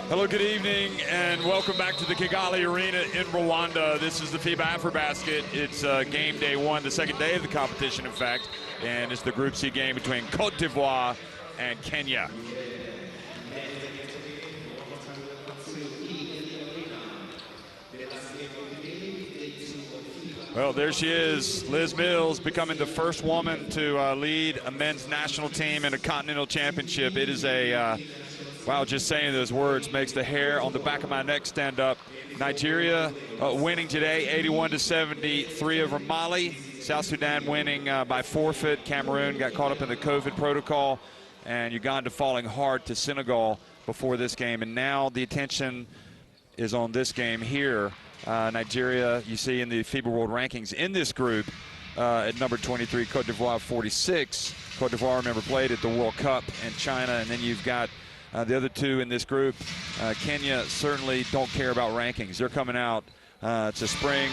Hello, good evening, and welcome back to the Kigali Arena in Rwanda. This is the FIBA AfroBasket. It's game day one, the second day of the competition, in fact, and it's the Group C game between Cote d'Ivoire and Kenya. Well, there she is, Liz Mills, becoming the first woman to lead a men's national team in a continental championship. It is a wow, just saying those words makes the hair on the back of my neck stand up. Nigeria winning today, 81-73 over Mali. South Sudan winning by forfeit. Cameroon got caught up in the COVID protocol. And Uganda falling hard to Senegal before this game. And now the attention is on this game here. Nigeria, you see in the FIBA World Rankings in this group at number 23, Cote d'Ivoire 46. Cote d'Ivoire, remember, played at the World Cup in China. And then you've got the other two in this group. Kenya certainly don't care about rankings. They're coming out to spring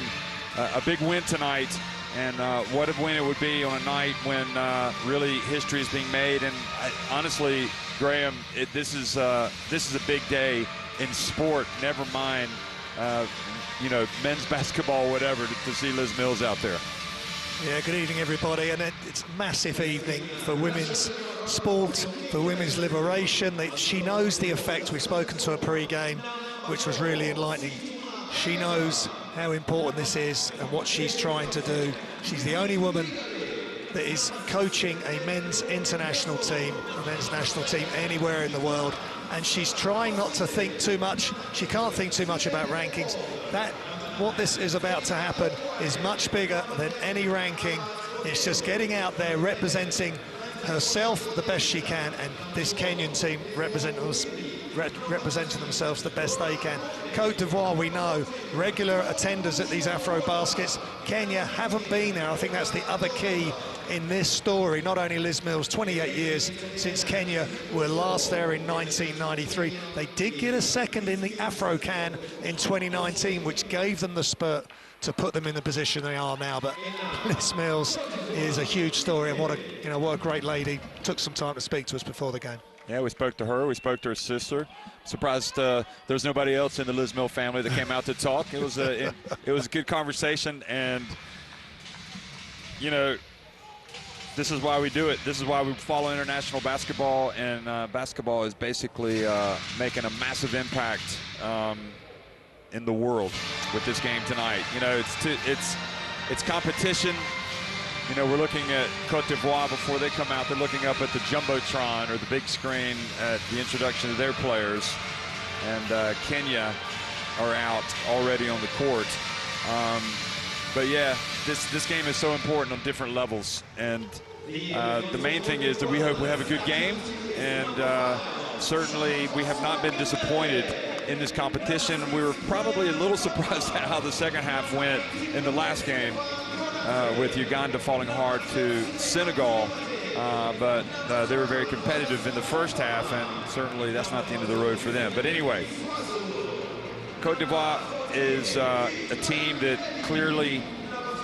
a big win tonight. And what a win it would be on a night when really history is being made. And honestly, Graham, this is a big day in sport. Never mind, you know, men's basketball, whatever, to see Liz Mills out there. Yeah, good evening, everybody. And it's a massive evening for women's sport, for women's liberation. She knows the effect. We've spoken to her pre-game, which was really enlightening. She knows how important this is and what she's trying to do. She's the only woman that is coaching a men's international team, a men's national team anywhere in the world. And she's trying not to think too much. She can't think too much about rankings. What this is about to happen is much bigger than any ranking. It's just getting out there, representing herself the best she can, and this Kenyan team representing themselves the best they can. Cote d'Ivoire, we know, regular attenders at these AfroBaskets. Kenya haven't been there. I think that's the other key in this story. Not only Liz Mills, 28 years since Kenya were last there in 1993. They did get a second in the AfroCan in 2019, which gave them the spurt to put them in the position they are now. But Liz Mills is a huge story, and what a great lady. Took some time to speak to us before the game. Yeah, we spoke to her. We spoke to her sister. Surprised there's nobody else in the Liz Mill family that came out to talk. It was a good conversation, and you know, this is why we do it. This is why we follow international basketball, and basketball is basically making a massive impact in the world with this game tonight. You know, it's competition. You know, we're looking at Cote d'Ivoire before they come out. They're looking up at the Jumbotron or the big screen at the introduction of their players. And Kenya are out already on the court. But yeah, this game is so important on different levels. And the main thing is that we hope we have a good game. And certainly we have not been disappointed in this competition. We were probably a little surprised at how the second half went in the last game. With Uganda falling hard to Senegal, but they were very competitive in the first half, and certainly that's not the end of the road for them. But anyway, Cote d'Ivoire is a team that clearly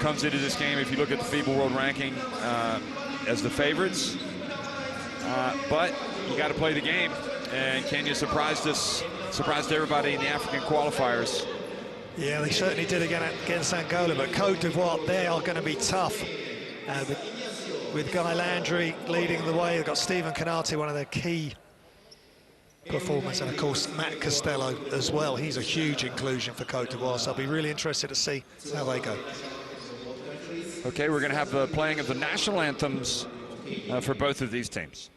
comes into this game, if you look at the FIBA World Ranking, as the favorites. But you got to play the game, and Kenya surprised everybody in the African qualifiers. Yeah, they certainly did against Angola, but Cote d'Ivoire, they are going to be tough. With Guy Landry leading the way, they've got Stephen Canate, one of their key performers, and of course Matt Costello as well. He's a huge inclusion for Cote d'Ivoire, so I'll be really interested to see how they go. Okay, we're going to have the playing of the national anthems for both of these teams.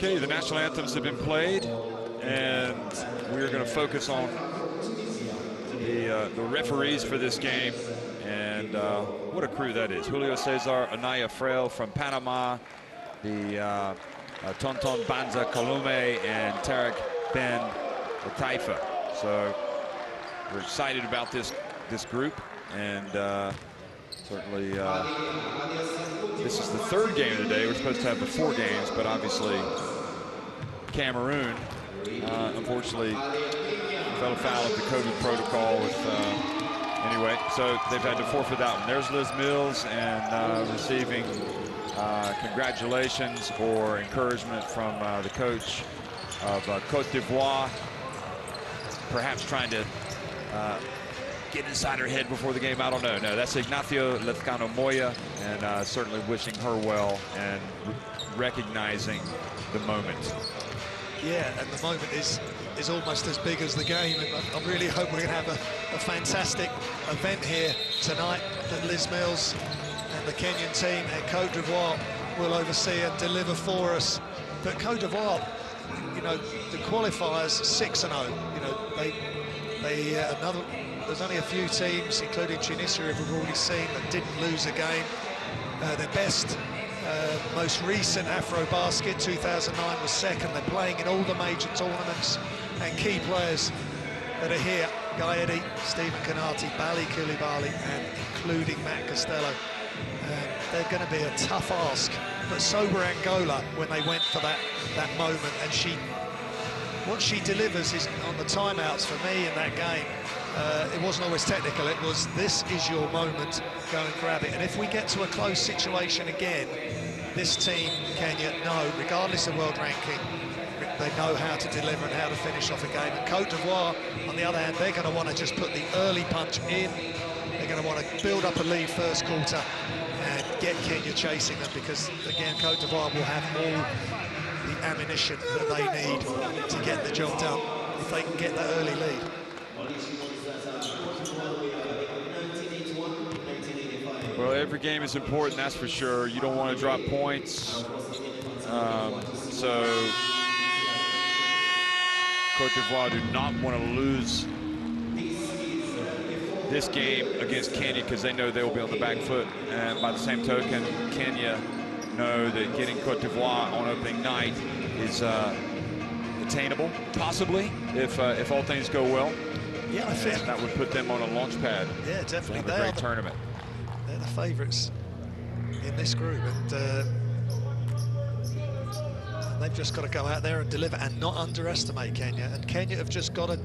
Okay, the national anthems have been played, and we're going to focus on the referees for this game. And what a crew that is. Julio Cesar, Anaya Frail from Panama, the Tonton Banza Kalume, and Tarek Ben Taifa. So we're excited about this group, and certainly this is the third game of the day. We're supposed to have the 4 games, but obviously Cameroon unfortunately fell foul of the COVID protocol with anyway, so they've had to forfeit that one. There's Liz Mills, and receiving congratulations or encouragement from the coach of Cote d'Ivoire, perhaps trying to get inside her head before the game. I don't know. No, that's Ignacio Lezcano Moya, and certainly wishing her well and recognizing the moment. Yeah, and the moment is almost as big as the game, and I really hope we're going to have a fantastic event here tonight that Liz Mills and the Kenyan team and Cote d'Ivoire will oversee and deliver for us. But Cote d'Ivoire, you know, the qualifiers 6-0. You know, there's only a few teams, including Tunisia, who we've already seen, that didn't lose a game. Their best, most recent AfroBasket 2009 was second. They're playing in all the major tournaments, and key players that are here: Guy Eddy, Stephen Kanati, Bali Koulibaly, and including Matt Costello. They're going to be a tough ask, but sober Angola, when they went for that moment, and what she delivers is on the timeouts for me in that game. It wasn't always technical. It was, this is your moment, go and grab it. And if we get to a close situation again, this team, Kenya, know, regardless of world ranking, they know how to deliver and how to finish off a game. And Cote d'Ivoire, on the other hand, they're going to want to just put the early punch in. They're going to want to build up a lead first quarter and get Kenya chasing them, because, again, Cote d'Ivoire will have all the ammunition that they need to get the job done if they can get that early lead. Well, every game is important, that's for sure. You don't want to drop points. So Cote d'Ivoire do not want to lose this game against Kenya, because they know they will be on the back foot. And by the same token, Kenya know that getting Cote d'Ivoire on opening night is attainable, possibly, if all things go well. Yeah, I think that would put them on a launch pad. Yeah, definitely. To have a great tournament. They're the favourites in this group, and they've just got to go out there and deliver and not underestimate Kenya. And Kenya have just got to.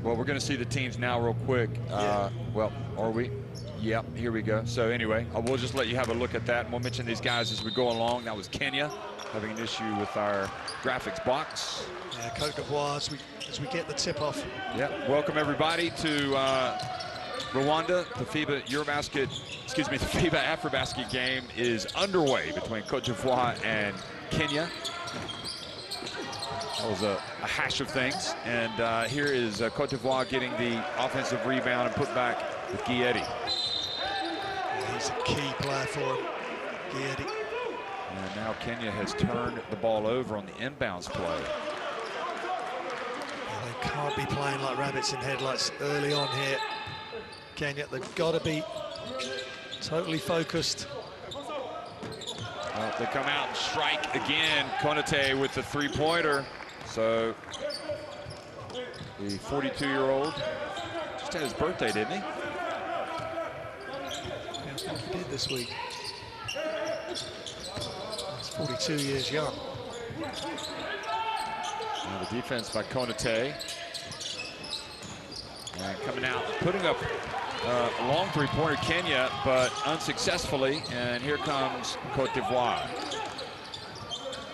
Well, we're going to see the teams now real quick. Yeah. Well, are we? Yep, here we go. So anyway, we'll just let you have a look at that, and we'll mention these guys as we go along. That was Kenya having an issue with our graphics box. Yeah, Cote d'Ivoire as we get the tip-off. Yeah, welcome everybody to Rwanda. The FIBA AfroBasket game is underway between Cote d'Ivoire and Kenya. That was a hash of things. And here is Cote d'Ivoire getting the offensive rebound and put back with Guyetti. Yeah, he's a key player for him, Guyetti. And now Kenya has turned the ball over on the inbounds play. Yeah, they can't be playing like rabbits in headlights early on here. Kenya, they've got to be totally focused. Well, they come out and strike again. Cote with the three-pointer. So the 42-year-old just had his birthday, didn't he? Yeah, I think he did this week. He's 42 years young. Now the defense by Cote. And coming out, putting up a long three-pointer, Kenya, but unsuccessfully. And here comes Cote d'Ivoire.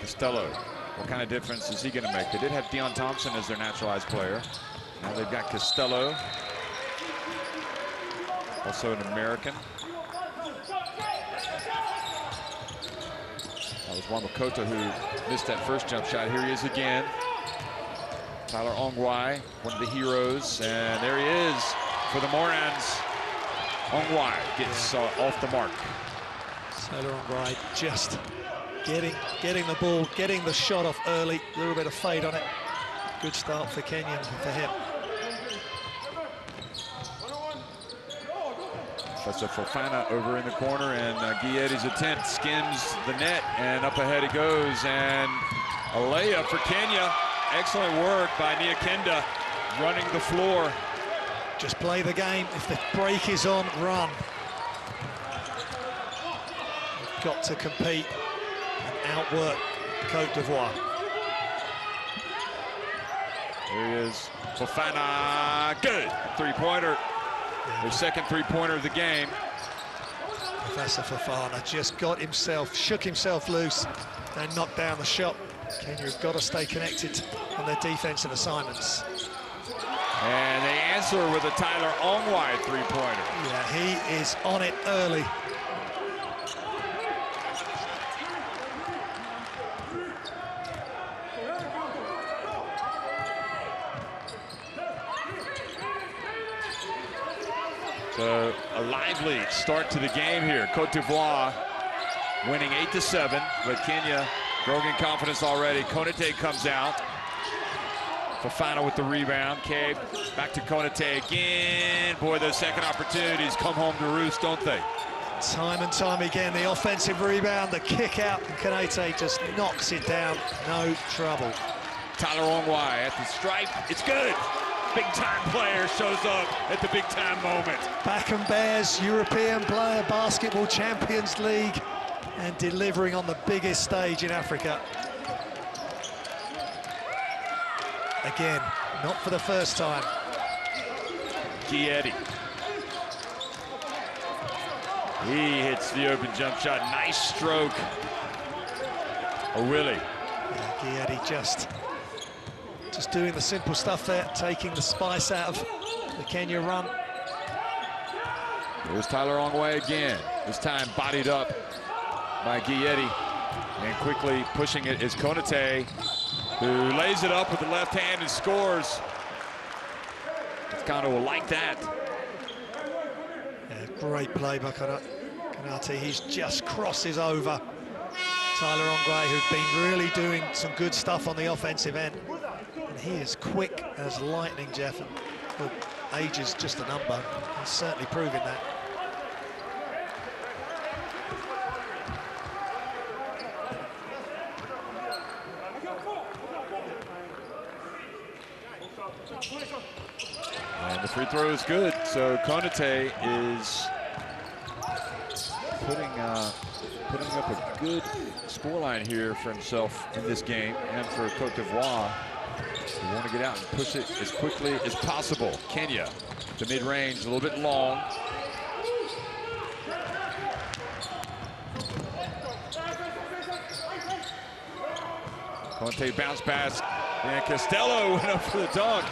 Costello. What kind of difference is he going to make? They did have Dion Thompson as their naturalized player. Now they've got Costello, also an American. That was Wamba Cote who missed that first jump shot. Here he is again. Tyler Ongwai, one of the heroes, and there he is for the Morans. Ongwai gets off the mark. Tyler Ongwai just getting the ball, getting the shot off early. A little bit of fade on it. Good start for Kenya, for him. Professor Fofana over in the corner, and Guiyetti's attempt skims the net, and up ahead he goes, and a layup for Kenya. Excellent work by Niakenda, running the floor. Just play the game. If the break is on, run. You've got to compete and outwork Cote d'Ivoire. Here he is, Fofana, good three-pointer. Their second three-pointer of the game. Professor Fofana just shook himself loose and knocked down the shot. Kenya have got to stay connected on their defensive assignments. And they answer with a Tyler Ongwai three-pointer. Yeah, he is on it early. So a lively start to the game here. Cote d'Ivoire winning 8-7, but Kenya growing in confidence already. Cote comes out. Fofana with the rebound. Cabe back to Cote again. Boy, those second opportunities come home to roost, don't they? Time and time again, the offensive rebound, the kick out, and Cote just knocks it down. No trouble. Tyler Ongwai at the stripe. It's good. Big-time player shows up at the big-time moment. Backen Bears, European player, Basketball Champions League, and delivering on the biggest stage in Africa. Again, not for the first time. Guyetti. He hits the open jump shot. Nice stroke. Willie. Yeah, Guyetti just doing the simple stuff there, taking the spice out of the Kenya run. There's Tyler Ongwai again. This time bodied up by Guyetti. And quickly pushing it is Cote, who lays it up with the left hand and scores. Kono will like that. Yeah, great play by Kote. He just crosses over Tyler Ongwai, who's been really doing some good stuff on the offensive end. And he is quick as lightning, Jeff. And well, age is just a number. He's certainly proving that. And the free throw is good. So Cote is putting up a good scoreline here for himself in this game and for Cote d'Ivoire. They want to get out and push it as quickly as possible. Kenya, the mid-range, a little bit long. Conte bounce pass, and Costello went up for the dunk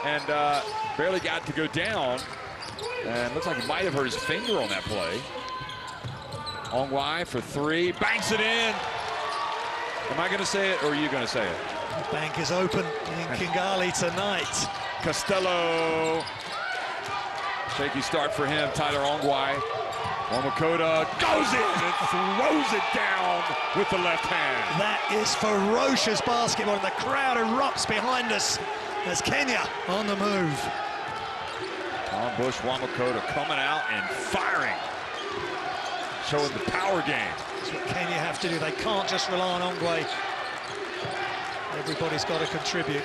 and barely got to go down. And looks like he might have hurt his finger on that play. Ongwai for three, banks it in. Am I going to say it, or are you going to say it? Bank is open in Kigali tonight. Costello. Shaky start for him. Tyler Ongwae. Wamakota goes in and throws it down with the left hand. That is ferocious basketball, and the crowd erupts behind us as Kenya on the move. Tom Bush, Wamakota coming out and firing, showing the power game. That's what Kenya have to do. They can't just rely on Ongwae. Everybody's got to contribute.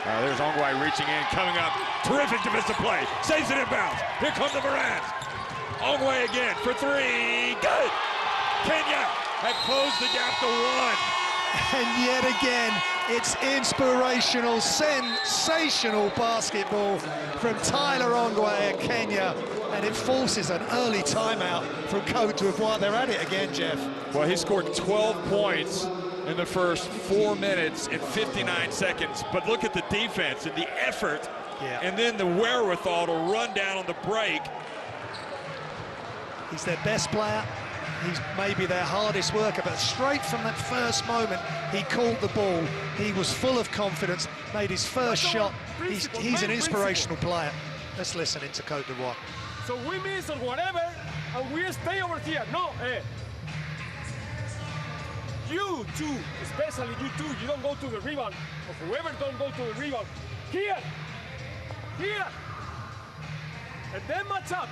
There's Ongwae reaching in, coming up. Terrific defensive play. Saves it inbounds. Here comes the Morant. Ongwae again for three. Good. Kenya had closed the gap to one. And yet again, it's inspirational, sensational basketball from Tyler Ongwae and Kenya. And it forces an early timeout from Cote d'Ivoire. They're at it again, Jeff. Well, he scored 12 points in the first 4 minutes and 59 seconds. But look at the defense and the effort, and then the wherewithal to run down on the break. He's their best player. He's maybe their hardest worker, but straight from that first moment, he called the ball. He was full of confidence, made his first shot. He's an inspirational player. Let's listen into Cote d'Ivoire. So we miss or whatever, and we stay over here. No, you two, especially you two, you don't go to the rebound, or whoever don't go to the rebound. Here, and then match up.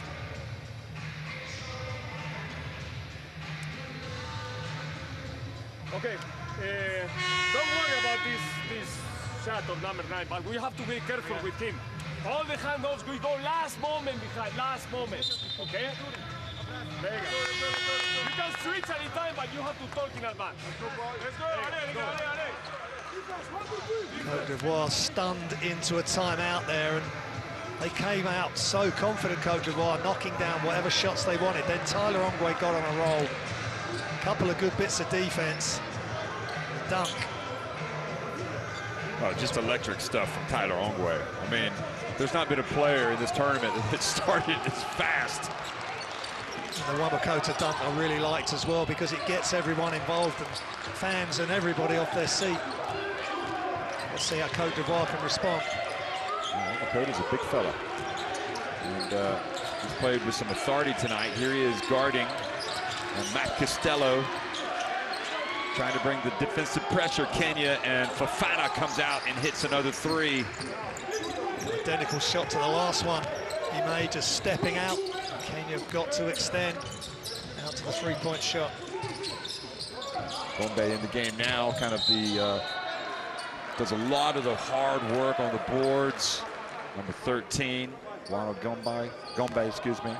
Okay, don't worry about this shot of number 9, but we have to be careful with him. All the handoffs, we go last moment behind, last moment, okay? There you go. You can switch anytime, but you have to talk in advance. Let's go. Cote d'Ivoire stunned into a timeout there, and they came out so confident, Cote d'Ivoire, knocking down whatever shots they wanted. Then Tyler Ongwae got on a roll. Couple of good bits of defense. Dunk. Oh, just electric stuff from Tyler Ongwae. I mean, there's not been a player in this tournament that started as fast. And the Wamakota dunk I really liked as well, because it gets everyone involved, and fans and everybody off their seat. Let's see how Cote d'Ivoire can respond. Wamakota's a big fella. And he's played with some authority tonight. Here he is guarding Matt Costello, trying to bring the defensive pressure. Kenya, and Fofana comes out and hits another three. Identical shot to the last one he made, just stepping out. Kenya got to extend out to the three-point shot. Gombe in the game now, kind of does a lot of the hard work on the boards. Number 13, Ronald Gombe, excuse me.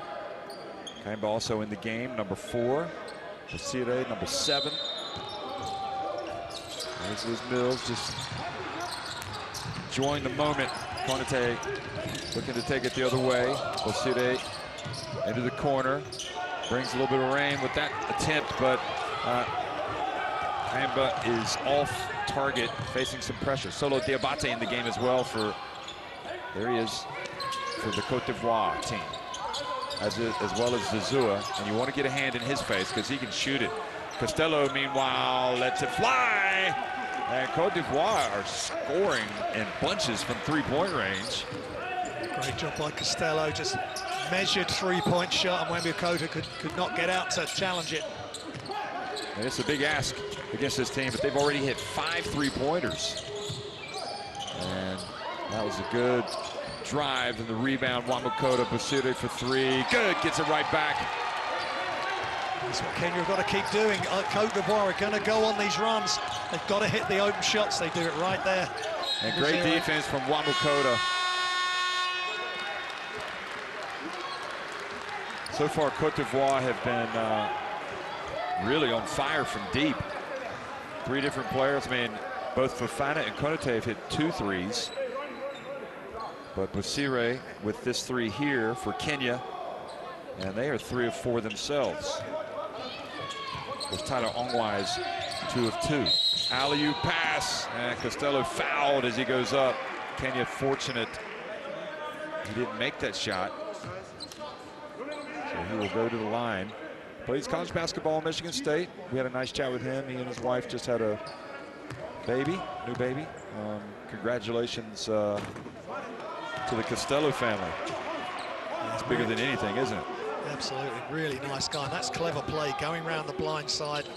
Kemba also in the game, number 4. Basire, number 7. There's Liz Mills just enjoying the moment. Cote looking to take it the other way. Basire into the corner. Brings a little bit of rain with that attempt, but Kemba is off target, facing some pressure. Solo Diabate in the game as well there he is, for the Cote d'Ivoire team. As well as Zazua, and you want to get a hand in his face because he can shoot it. Costello, meanwhile, lets it fly, and Cote d'Ivoire are scoring in bunches from three-point range. Great job by Costello, just measured three-point shot, and Wamakota could not get out to challenge it. And it's a big ask against this team, but they've already hit 5 three-pointers. And that was a good drive, and the rebound. Wamakota, Basire for 3. Good, gets it right back. That's what Kenya have got to keep doing. Cote d'Ivoire are going to go on these runs. They've got to hit the open shots. They do it right there. And great defense from Wamakota. So far, Cote d'Ivoire have been really on fire from deep. 3 different players. I mean, both Fofana and Cote have hit 2 threes. But Basire with this 3 here for Kenya, and they are 3 of 4 themselves. There's Tyler Ongwae's 2 of 2. Alley-oop pass, and Costello fouled as he goes up. Kenya fortunate he didn't make that shot. So he will go to the line. Plays college basketball in Michigan State. We had a nice chat with him. He and his wife just had a new baby. Congratulations to the Costello family. It's bigger than anything, isn't it? Absolutely, really nice guy. And that's clever play, going around the blind side.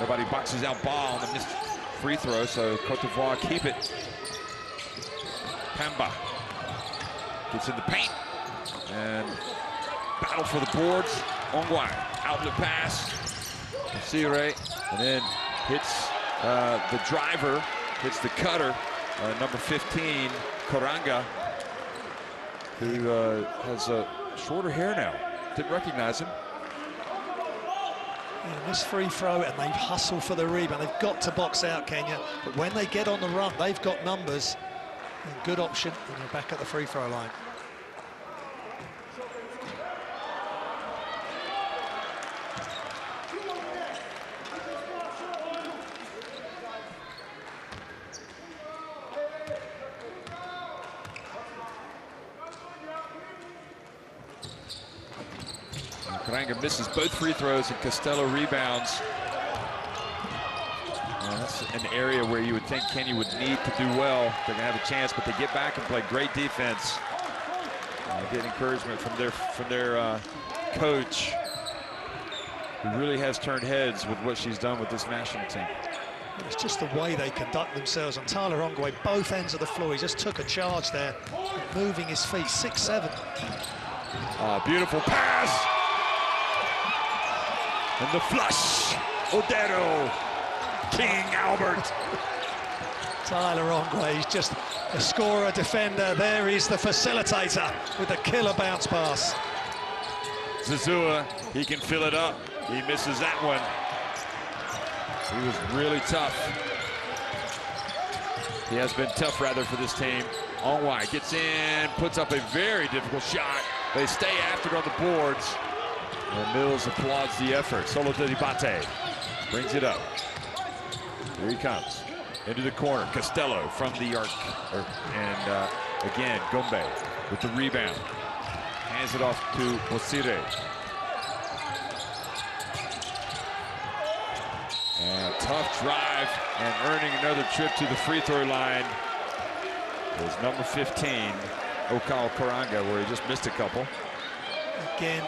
Nobody boxes out ball on the missed free throw, so Cote d'Ivoire keep it. Pamba gets in the paint and battle for the boards. Ongwai, outlet pass. Sire, and then hits the driver, hits the cutter, number 15, Koranga, who has shorter hair now. Didn't recognize him. Yeah, this free throw, and they hustle for the rebound. They've got to box out, Kenya, but when they get on the run, they've got numbers. And good option, and they're back at the free throw line. Koranga misses both free throws and Costello rebounds. That's an area where you would think Kenya would need to do well. They're gonna have a chance, but they get back and play great defense. Get encouragement from their coach, who really has turned heads with what she's done with this national team. It's just the way they conduct themselves. And Tyler Ongwe, both ends of the floor, he just took a charge there, moving his feet, 6'7". Beautiful pass. And the flush. Odero. King Albert. Tyler Ongwe, he's just a scorer, defender. There he's the facilitator with the killer bounce pass. Zazua, he can fill it up. He misses that one. He was really tough. He has been tough, rather, for this team. Ongwai gets in, puts up a very difficult shot. They stay after it on the boards. And Mills applauds the effort. Solo Dedibate brings it up. Here he comes. Into the corner. Costello from the arc. And again, Gombe with the rebound. Hands it off to Bosire. And tough drive, and earning another trip to the free throw line is number 15, Okal Koranga, where he just missed a couple. Again,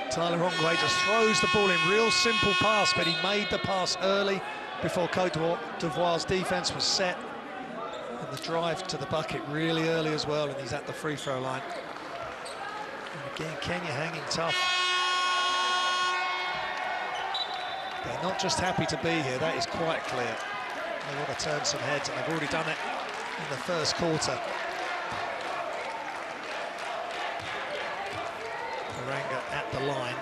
Tyler Ongwe just throws the ball in. Real simple pass, but he made the pass early before Cote d'Ivoire's defense was set. And the drive to the bucket really early as well, and he's at the free throw line. And again, Kenya hanging tough. They're not just happy to be here, that is quite clear. They want to turn some heads, and they've already done it in the first quarter. Koranga at the line.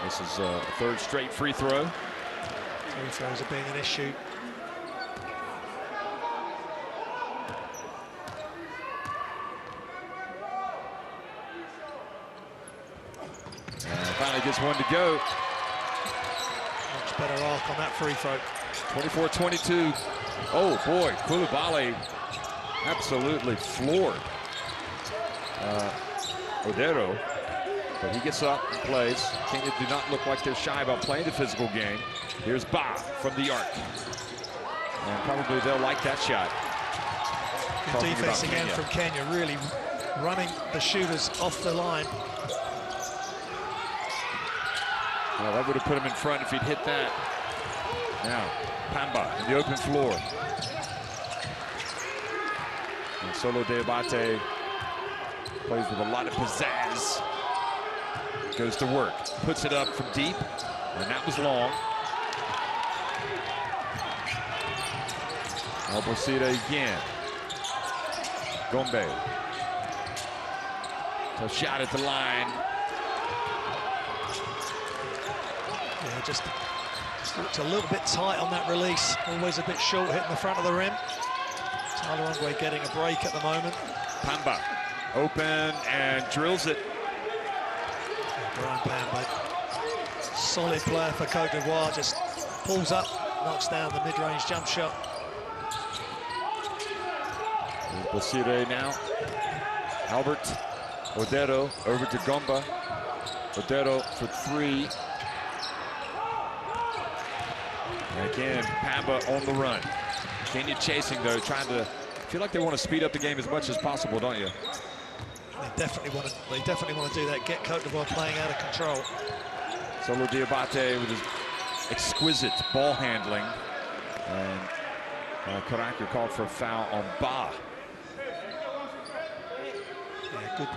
This is a third straight free throw. Free throws are being an issue. Finally gets one to go. Much better arc on that free throw. 24-22. Oh boy, Koulibaly absolutely floored Odero, but he gets up and plays. Kenya do not look like they're shy about playing the physical game. Here's Ba from the arc. And probably they'll like that shot. Good defense again from Kenya, really running the shooters off the line. Well, that would have put him in front if he'd hit that. Now, Pamba in the open floor. And Solo Deabate plays with a lot of pizzazz. Goes to work, puts it up from deep, and that was long. Albosita again. Gombe. Tough shot at the line. Yeah, just looked a little bit tight on that release. Always a bit short hitting the front of the rim. Tyler Ongwe getting a break at the moment. Pamba open and drills it. Brian Pamba, solid player for Cote d'Ivoire, just pulls up, knocks down the mid-range jump shot. Bosire now. Albert Odero over to Gomba. Odero for three. And again, Pamba on the run. Kenya chasing though, trying to feel like they want to speed up the game as much as possible, don't you? They definitely want to do that. Get Cote d'Ivoire playing out of control. Solo Diabate with his exquisite ball handling, and Karaka called for a foul on Ba. Yeah, good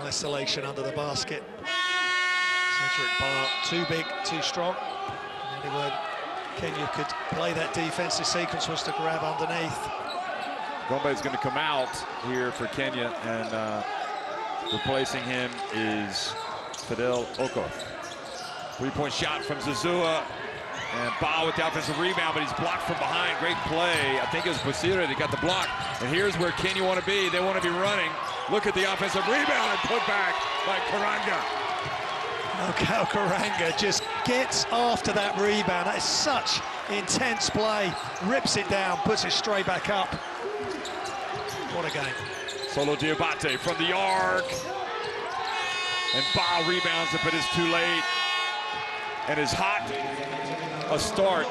isolation under the basket. Cedric Ba, too big, too strong. And anyway, Kenya could play that defensive sequence was to grab underneath. Gombe is going to come out here for Kenya, and replacing him is Fidel Okoth. Three-point shot from Zazua, and Ba with the offensive rebound, but he's blocked from behind. Great play. I think it was Basira that got the block. And here's where Kenya want to be. They want to be running. Look at the offensive rebound and put back by Karanga. Nokao Karanga just gets after that rebound. That is such intense play. Rips it down, puts it straight back up. What a game. Solo Diabate from the arc. And Ba rebounds it, but it's too late. And as hot a start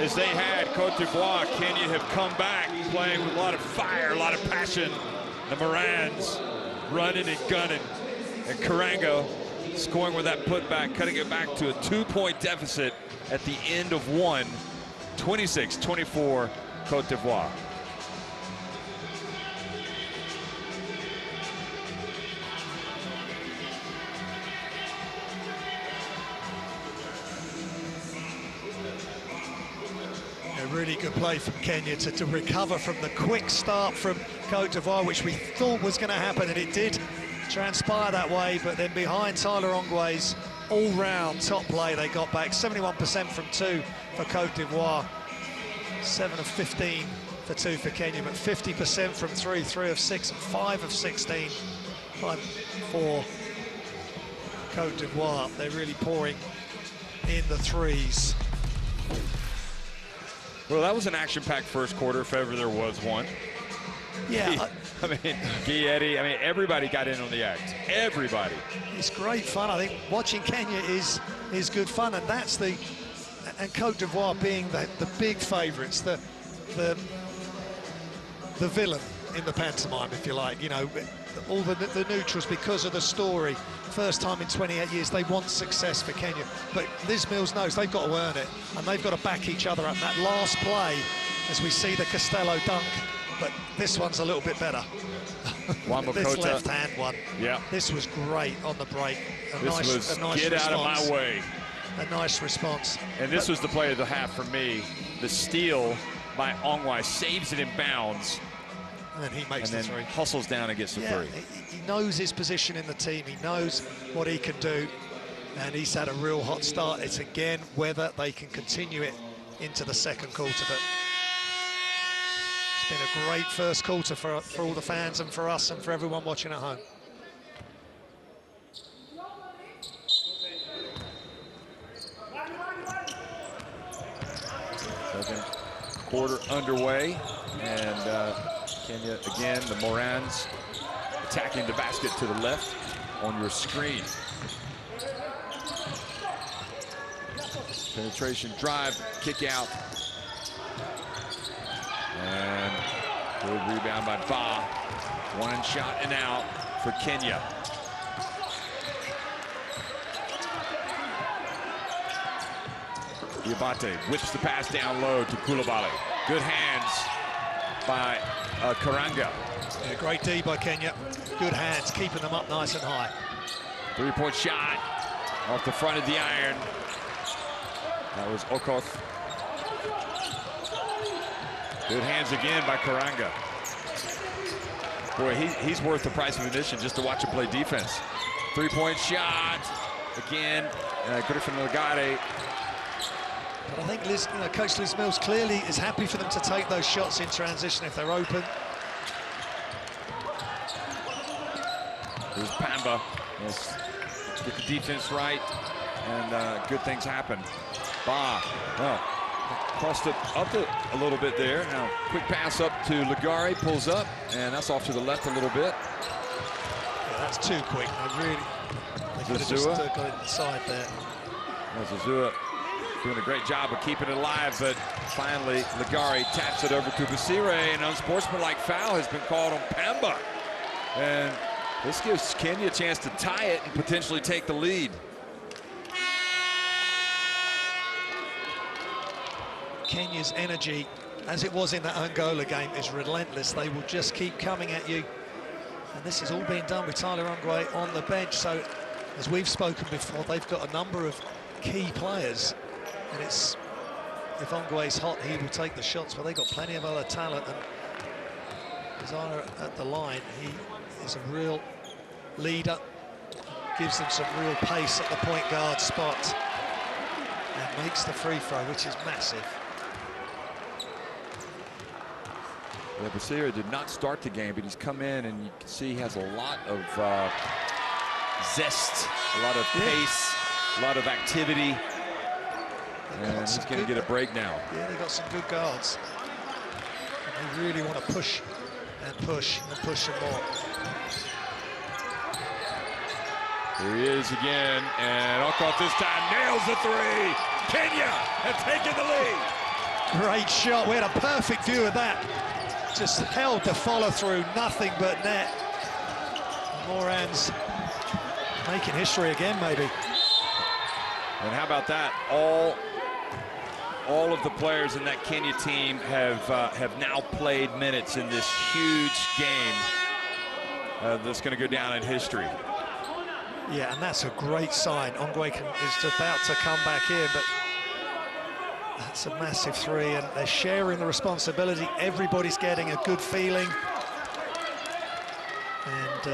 as they had, Cote d'Ivoire, Kenya have come back playing with a lot of fire, a lot of passion. The Morans running and gunning. And Karanga scoring with that putback, cutting it back to a 2-point deficit at the end of one. 26-24 Cote d'Ivoire. Really good play from Kenya to recover from the quick start from Cote d'Ivoire, which we thought was going to happen, and it did transpire that way. But then behind Tyler Ongwe's all-round top play, they got back 71% from two for Cote d'Ivoire, 7 of 15 for two for Kenya, but 50% from three, 3 of 6, and 5 of 16 for Cote d'Ivoire. They're really pouring in the threes. Well, that was an action-packed first quarter, if ever there was one. Yeah. I mean, Guietti, everybody got in on the act. Everybody. It's great fun. I think watching Kenya is good fun, and that's and Cote d'Ivoire being the big favourites, the villain in the pantomime, if you like. You know, all the neutrals because of the story. First time in 28 years, they want success for Kenya. But Liz Mills knows they've got to earn it, and they've got to back each other up. That last play, as we see the Costello dunk, but this one's a little bit better. This left-hand one. Yeah. This was great on the break. A nice get response. Out of my way. A nice response. And this was the play of the half for me. The steal by Ongwe, saves it in bounds. And then he makes the three. Hustles down and gets the three. He knows his position in the team. He knows what he can do. And he's had a real hot start. It's again whether they can continue it into the second quarter. But it's been a great first quarter for all the fans and for us and for everyone watching at home. Second quarter underway, and Kenya again, the Morans attacking the basket to the left on your screen. Penetration drive, kick out. And good rebound by Ba. One shot and out for Kenya. Diabate whips the pass down low to Koulibaly. Good hands by Karanga. Yeah, great D by Kenya. Good hands, keeping them up nice and high. Three-point shot off the front of the iron. That was Okoth. Good hands again by Karanga. Boy, he's worth the price of admission just to watch him play defense. Three-point shot. Again, Griffin Lagare. But I think Coach Liz Mills clearly is happy for them to take those shots in transition if they're open. Here's Pamba. Let's get the defense right, and good things happen. Ba, well, crossed it up a little bit there. Now, quick pass up to Lagare, pulls up, and that's off to the left a little bit. Yeah, that's too quick. They Could have just got it inside there. Zazua doing a great job of keeping it alive, but finally Ligari taps it over to Basire. An unsportsmanlike foul has been called on Pemba. And this gives Kenya a chance to tie it and potentially take the lead. Kenya's energy, as it was in that Angola game, is relentless. They will just keep coming at you. And this is all being done with Tyler Ongwe on the bench. So, as we've spoken before, they've got a number of key players. And it's, if Ongwe's hot, he will take the shots, but they've got plenty of other talent. And Zara at the line, he is a real leader, gives them some real pace at the point guard spot, and makes the free throw, which is massive. Yeah, Basira did not start the game, but he's come in, and you can see he has a lot of zest, a lot of pace, a lot of activity. And he's going to get a break now. Yeah, they got some good guards. And they really want to push and push and push some more. Here he is again, and Okot this time nails the three. Kenya have taken the lead. Great shot. We had a perfect view of that. Just held the follow through, nothing but net. Moran's making history again, maybe. And how about that? All of the players in that Kenya team have now played minutes in this huge game that's going to go down in history. Yeah, and that's a great sign. Ongwe is about to come back in, but that's a massive three, and they're sharing the responsibility. Everybody's getting a good feeling. And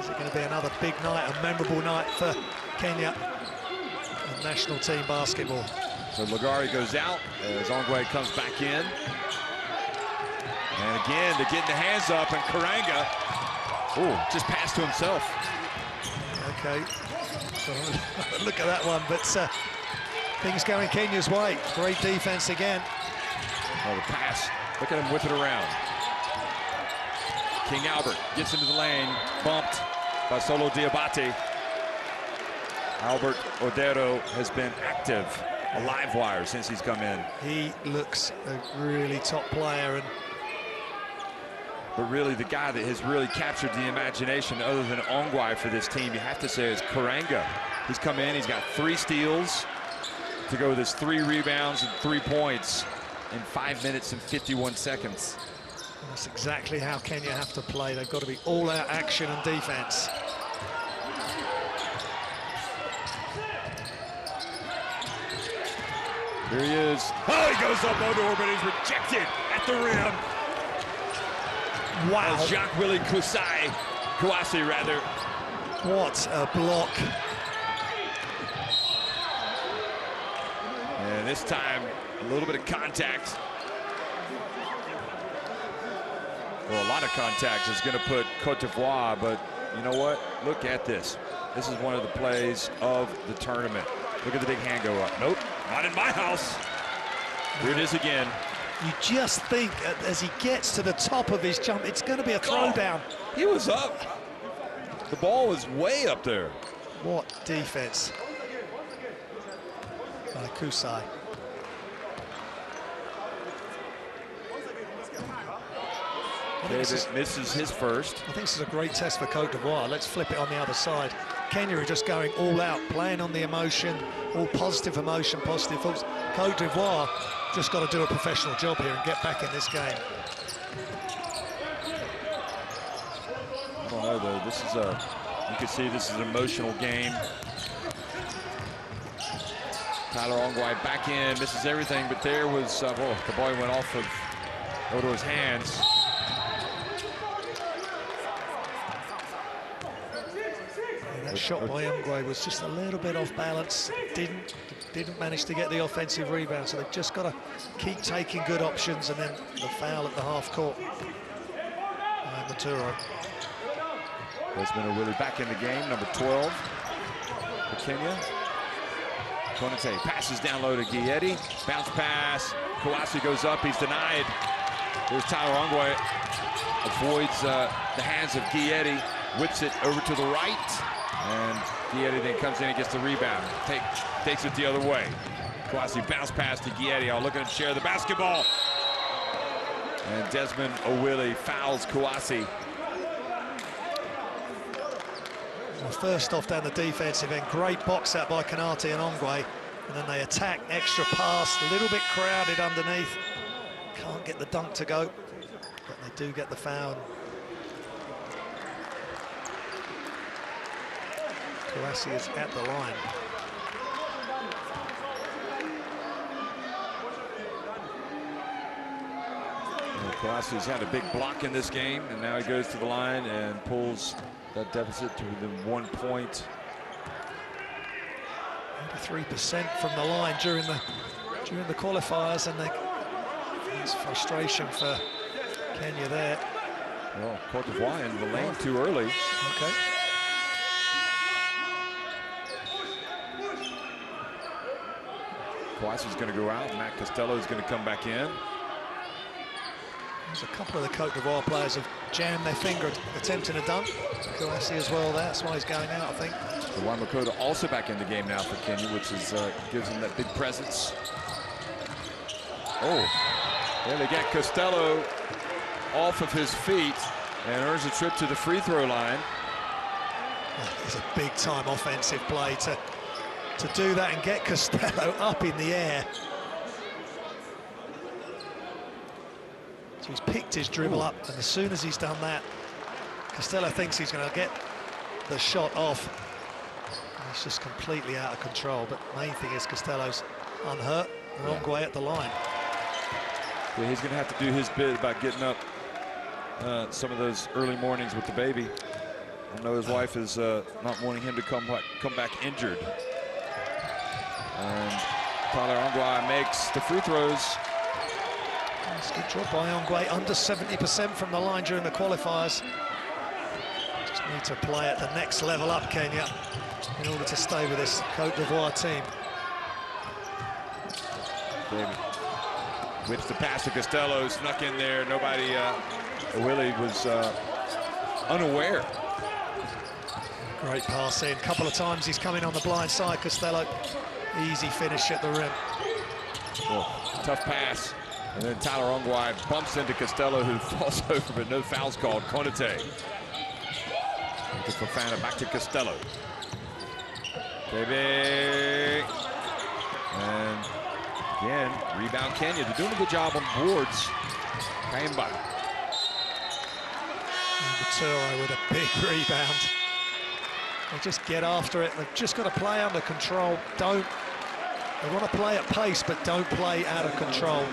is it going to be another big night, a memorable night for Kenya and national team basketball? So Ligari goes out as Ongwe comes back in. And again, they're getting the hands up, and Karanga, just passed to himself. Okay, so look at that one, but things going Kenya's way. Great defense again. Oh, the pass. Look at him whip it around. King Albert gets into the lane, bumped by Solo Diabate. Albert Odero has been active, a live wire since he's come in. He looks a really top player, but really the guy that has really captured the imagination other than Ongwe for this team, you have to say, is Karanga. He's come in, he's got 3 steals to go with his 3 rebounds and 3 points in 5 minutes and 51 seconds. And that's exactly how Kenya have to play. They've got to be all-out action and defense. Here he is. Oh, he goes up Odor, but he's rejected at the rim. Wow. Jacques-Willie Kouassi, rather. What a block. And this time, a little bit of contact. Well, a lot of contact is going to put Cote d'Ivoire, but you know what? Look at this. This is one of the plays of the tournament. Look at the big hand go up. Nope, not in my house. Here it is again. You just think as he gets to the top of his jump, it's going to be a throwdown. He was up. The ball was way up there. What defense by Kusai. David misses his first. I think this is a great test for Cote d'Ivoire. Let's flip it on the other side. Kenya are just going all out, playing on the emotion, all positive emotion, positive thoughts. Cote d'Ivoire just got to do a professional job here and get back in this game. I don't know though, this is you can see this is an emotional game. Tyler Ongwe back in, misses everything, but there was, the ball went off of Odor's hands. That shot by Ongwe was just a little bit off balance. Didn't manage to get the offensive rebound, so they've just got to keep taking good options, and then the foul at the half court. Maturo. Desmond Willie back in the game, number 12 for Kenya. Konate passes down low to Guietti. Bounce pass. Kouassi goes up, he's denied. There's Tyler Ongwe. Avoids the hands of Guietti. Whips it over to the right. And Guietti then comes in and gets the rebound. Takes it the other way. Kouassi bounce pass to Guietti. All looking to share the basketball. And Desmond Owili fouls Kouassi. Well, first off down the defensive end, great box out by Cote and Ongwe. And then they attack, extra pass, a little bit crowded underneath. Can't get the dunk to go, but they do get the foul. Kouassi is at the line. Kouassi's had a big block in this game, and now he goes to the line and pulls that deficit to within 1 point. 83% from the line during the qualifiers, and there's frustration for Kenya there. Well, Cote d'Ivoire in the lane too early. Okay. Kouassi's going to go out. Matt Costello is going to come back in. There's a couple of the Cote d'Ivoire players have jammed their finger attempting a dunk. Kouassi as well there, that's why he's going out, I think. Cote also back in the game now for Kenya, which is gives him that big presence. Oh, there they get Costello off of his feet and earns a trip to the free throw line. It's a big time offensive play to do that and get Costello up in the air. So he's picked his dribble up, and as soon as he's done that, Costello thinks he's going to get the shot off. And he's just completely out of control, but the main thing is Costello's unhurt, and Ongwe at the line. Yeah, he's going to have to do his bit about getting up some of those early mornings with the baby. I know his wife is not wanting him to come back injured. And Tyler Ongwe makes the free throws. That's a good job by Ongwe, under 70% from the line during the qualifiers. Just need to play at the next level up, Kenya, in order to stay with this Cote d'Ivoire team. David whips the pass to Costello, snuck in there. Nobody, Willie was unaware. Great pass in, couple of times he's coming on the blind side, Costello. Easy finish at the rim. Well, tough pass. And then Tyler Ongwe bumps into Costello, who falls over, but no fouls called. Cote. To Fofana, back to Costello. Baby. And again, rebound Kenya. They're doing a good job on boards. Kaimba. Maturo with a big rebound. They just get after it. They've just got to play under control. They want to play at pace, but don't play out of control.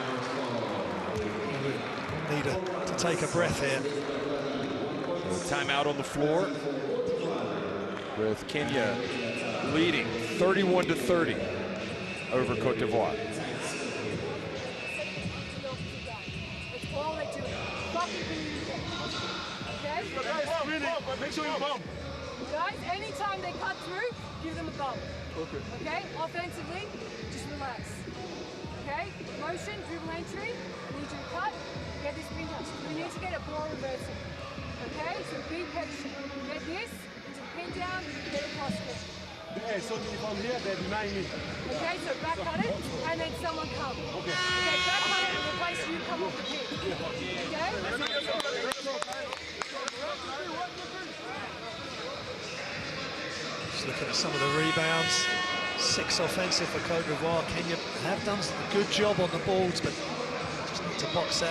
They need to take a breath here. Timeout on the floor with Kenya leading 31-30 over Cote d'Ivoire. Make sure you bump. Guys, anytime they cut through, give them a bump. Okay. Okay? Offensively, just relax. Okay? Motion, dribble entry, need you to cut, get this pin touch. We need to get a ball reversal. Okay? So be patient. Get this, to pin down, get across it. Hey, so from here, they deny me. Okay, so back cut it, and then someone come. Okay. Okay, back cut it and replace you come off the pin. Okay? Just looking at some of the rebounds. 6 offensive for Cote d'Ivoire. Kenya have done a good job on the boards, but just need to box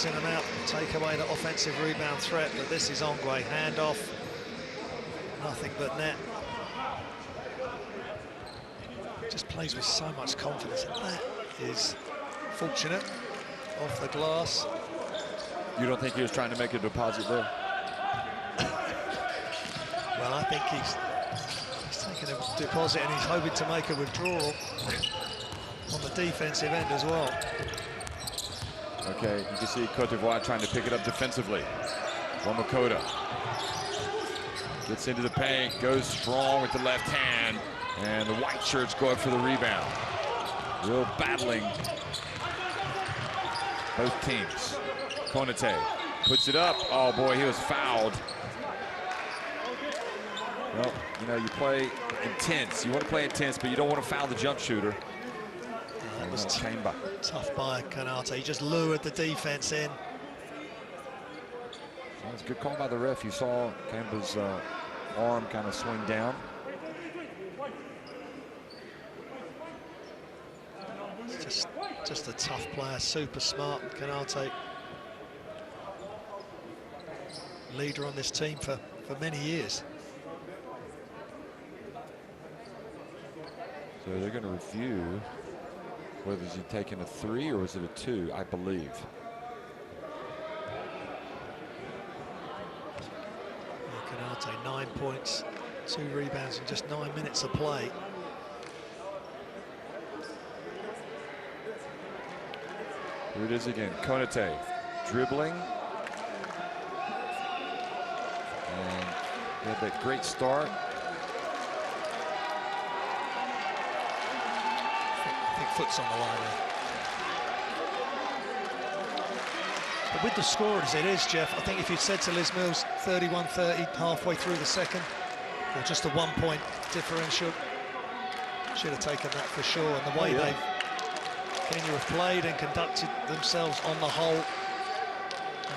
in and out, take away the offensive rebound threat. But this is Ongwe, handoff, nothing but net. Just plays with so much confidence, and that is fortunate. Off the glass. You don't think he was trying to make a deposit there? Well, I think he's taking a deposit and he's hoping to make a withdrawal on the defensive end as well. Okay, you can see Cote d'Ivoire trying to pick it up defensively. Cote gets into the paint, goes strong with the left hand, and the white shirts go up for the rebound. Real battling, both teams. Konate puts it up. Oh boy, he was fouled. Well, you know, you play intense. You want to play intense, but you don't want to foul the jump shooter. That was tough by Cote. He just lured the defense in. That was a good call by the ref. You saw Kemba's arm kind of swing down. It's just a tough player, super smart, Cote. Leader on this team for many years. So they're going to review whether he's taking a 3 or was it a 2, I believe. Cote, 9 points, 2 rebounds in just 9 minutes of play. Here it is again, Cote dribbling. And he had that great start. I think foot's on the line there. But with the score as it is, Jeff, I think if you'd said to Liz Mills 31-30 halfway through the second, or just a 1 point differential, should have taken that for sure. And the way Kenya have played and conducted themselves on the whole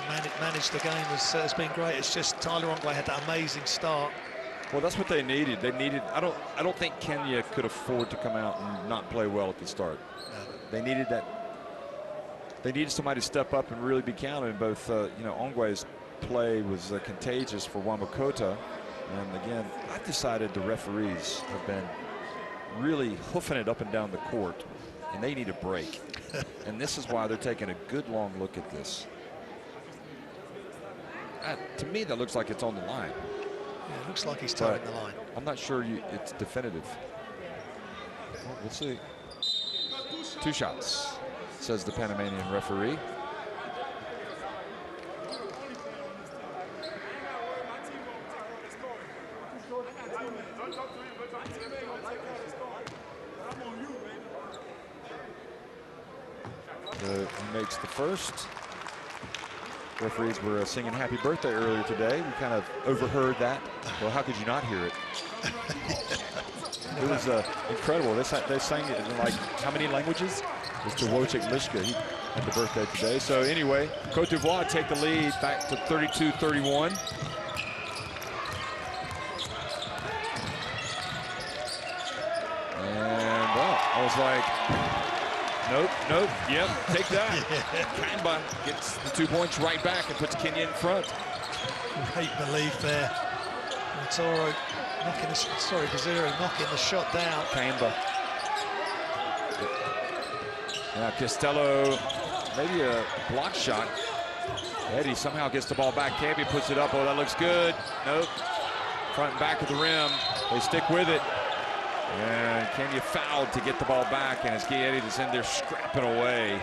and managed the game has been great. It's just Tyler Ongwe had that amazing start. Well, that's what they needed. They needed. I don't think Kenya could afford to come out and not play well at the start. No. They needed that. They needed somebody to step up and really be counted. Both, you know, Ongwe's play was contagious for Cote, and again, I've decided the referees have been really hoofing it up and down the court, and they need a break. And this is why they're taking a good long look at this. To me, that looks like it's on the line. Yeah, it looks like he's toeing the line. I'm not sure it's definitive. Well, we'll see. 2 shots, says the Panamanian referee. He makes the first. Referees were singing happy birthday earlier today. We kind of overheard that. Well, how could you not hear it? It was incredible. They sang it in like how many languages? Mr. Wojciech Liszka, he had the birthday today. So anyway, Cote d'Ivoire take the lead back to 32-31. And well, I was like, nope, yep, take that. Kamba gets the 2 points right back and puts Kenya in front. Great belief there. Toro knocking Gazira knocking the shot down. Kamba. Now Costello, maybe a block shot. Eddie somehow gets the ball back. Camby puts it up. Oh, that looks good. Nope. Front and back of the rim. They stick with it. And Kenya fouled to get the ball back, and it's Eddie that's in there scrapping away.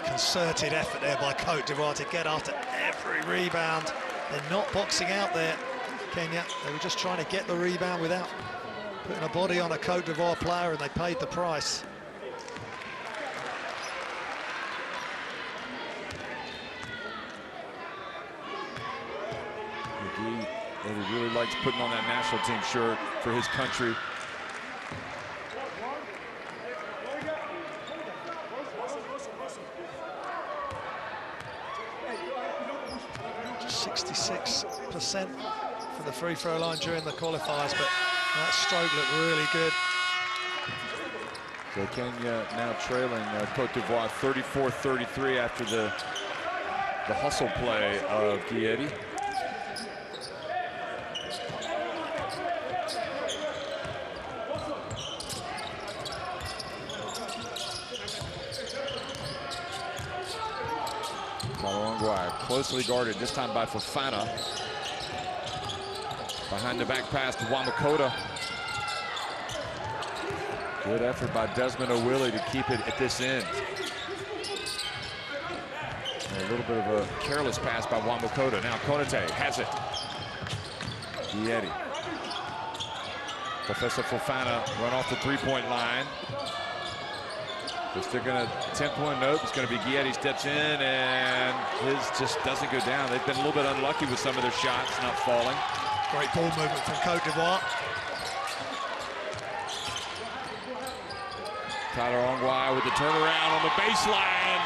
Concerted effort there by Cote d'Ivoire to get after every rebound. They're not boxing out there, Kenya. They were just trying to get the rebound without putting a body on a Cote d'Ivoire player, and they paid the price. Eddie really likes putting on that national team shirt for his country. Just 66% for the free throw line during the qualifiers, but that stroke looked really good. So Kenya now trailing Cote d'Ivoire 34-33 after the hustle play of Eddie. Closely guarded, this time by Fofana. Behind the back pass to Cote. Good effort by Desmond O'Willie to keep it at this end. And a little bit of a careless pass by Cote. Now Cote has it. Eddie. Professor Fofana run off the three-point line. They're still going to attempt one. Nope, it's going to be Guietti steps in, and his just doesn't go down. They've been a little bit unlucky with some of their shots not falling. Great ball movement from Cote d'Ivoire. Tyler Ongwae with the turnaround on the baseline.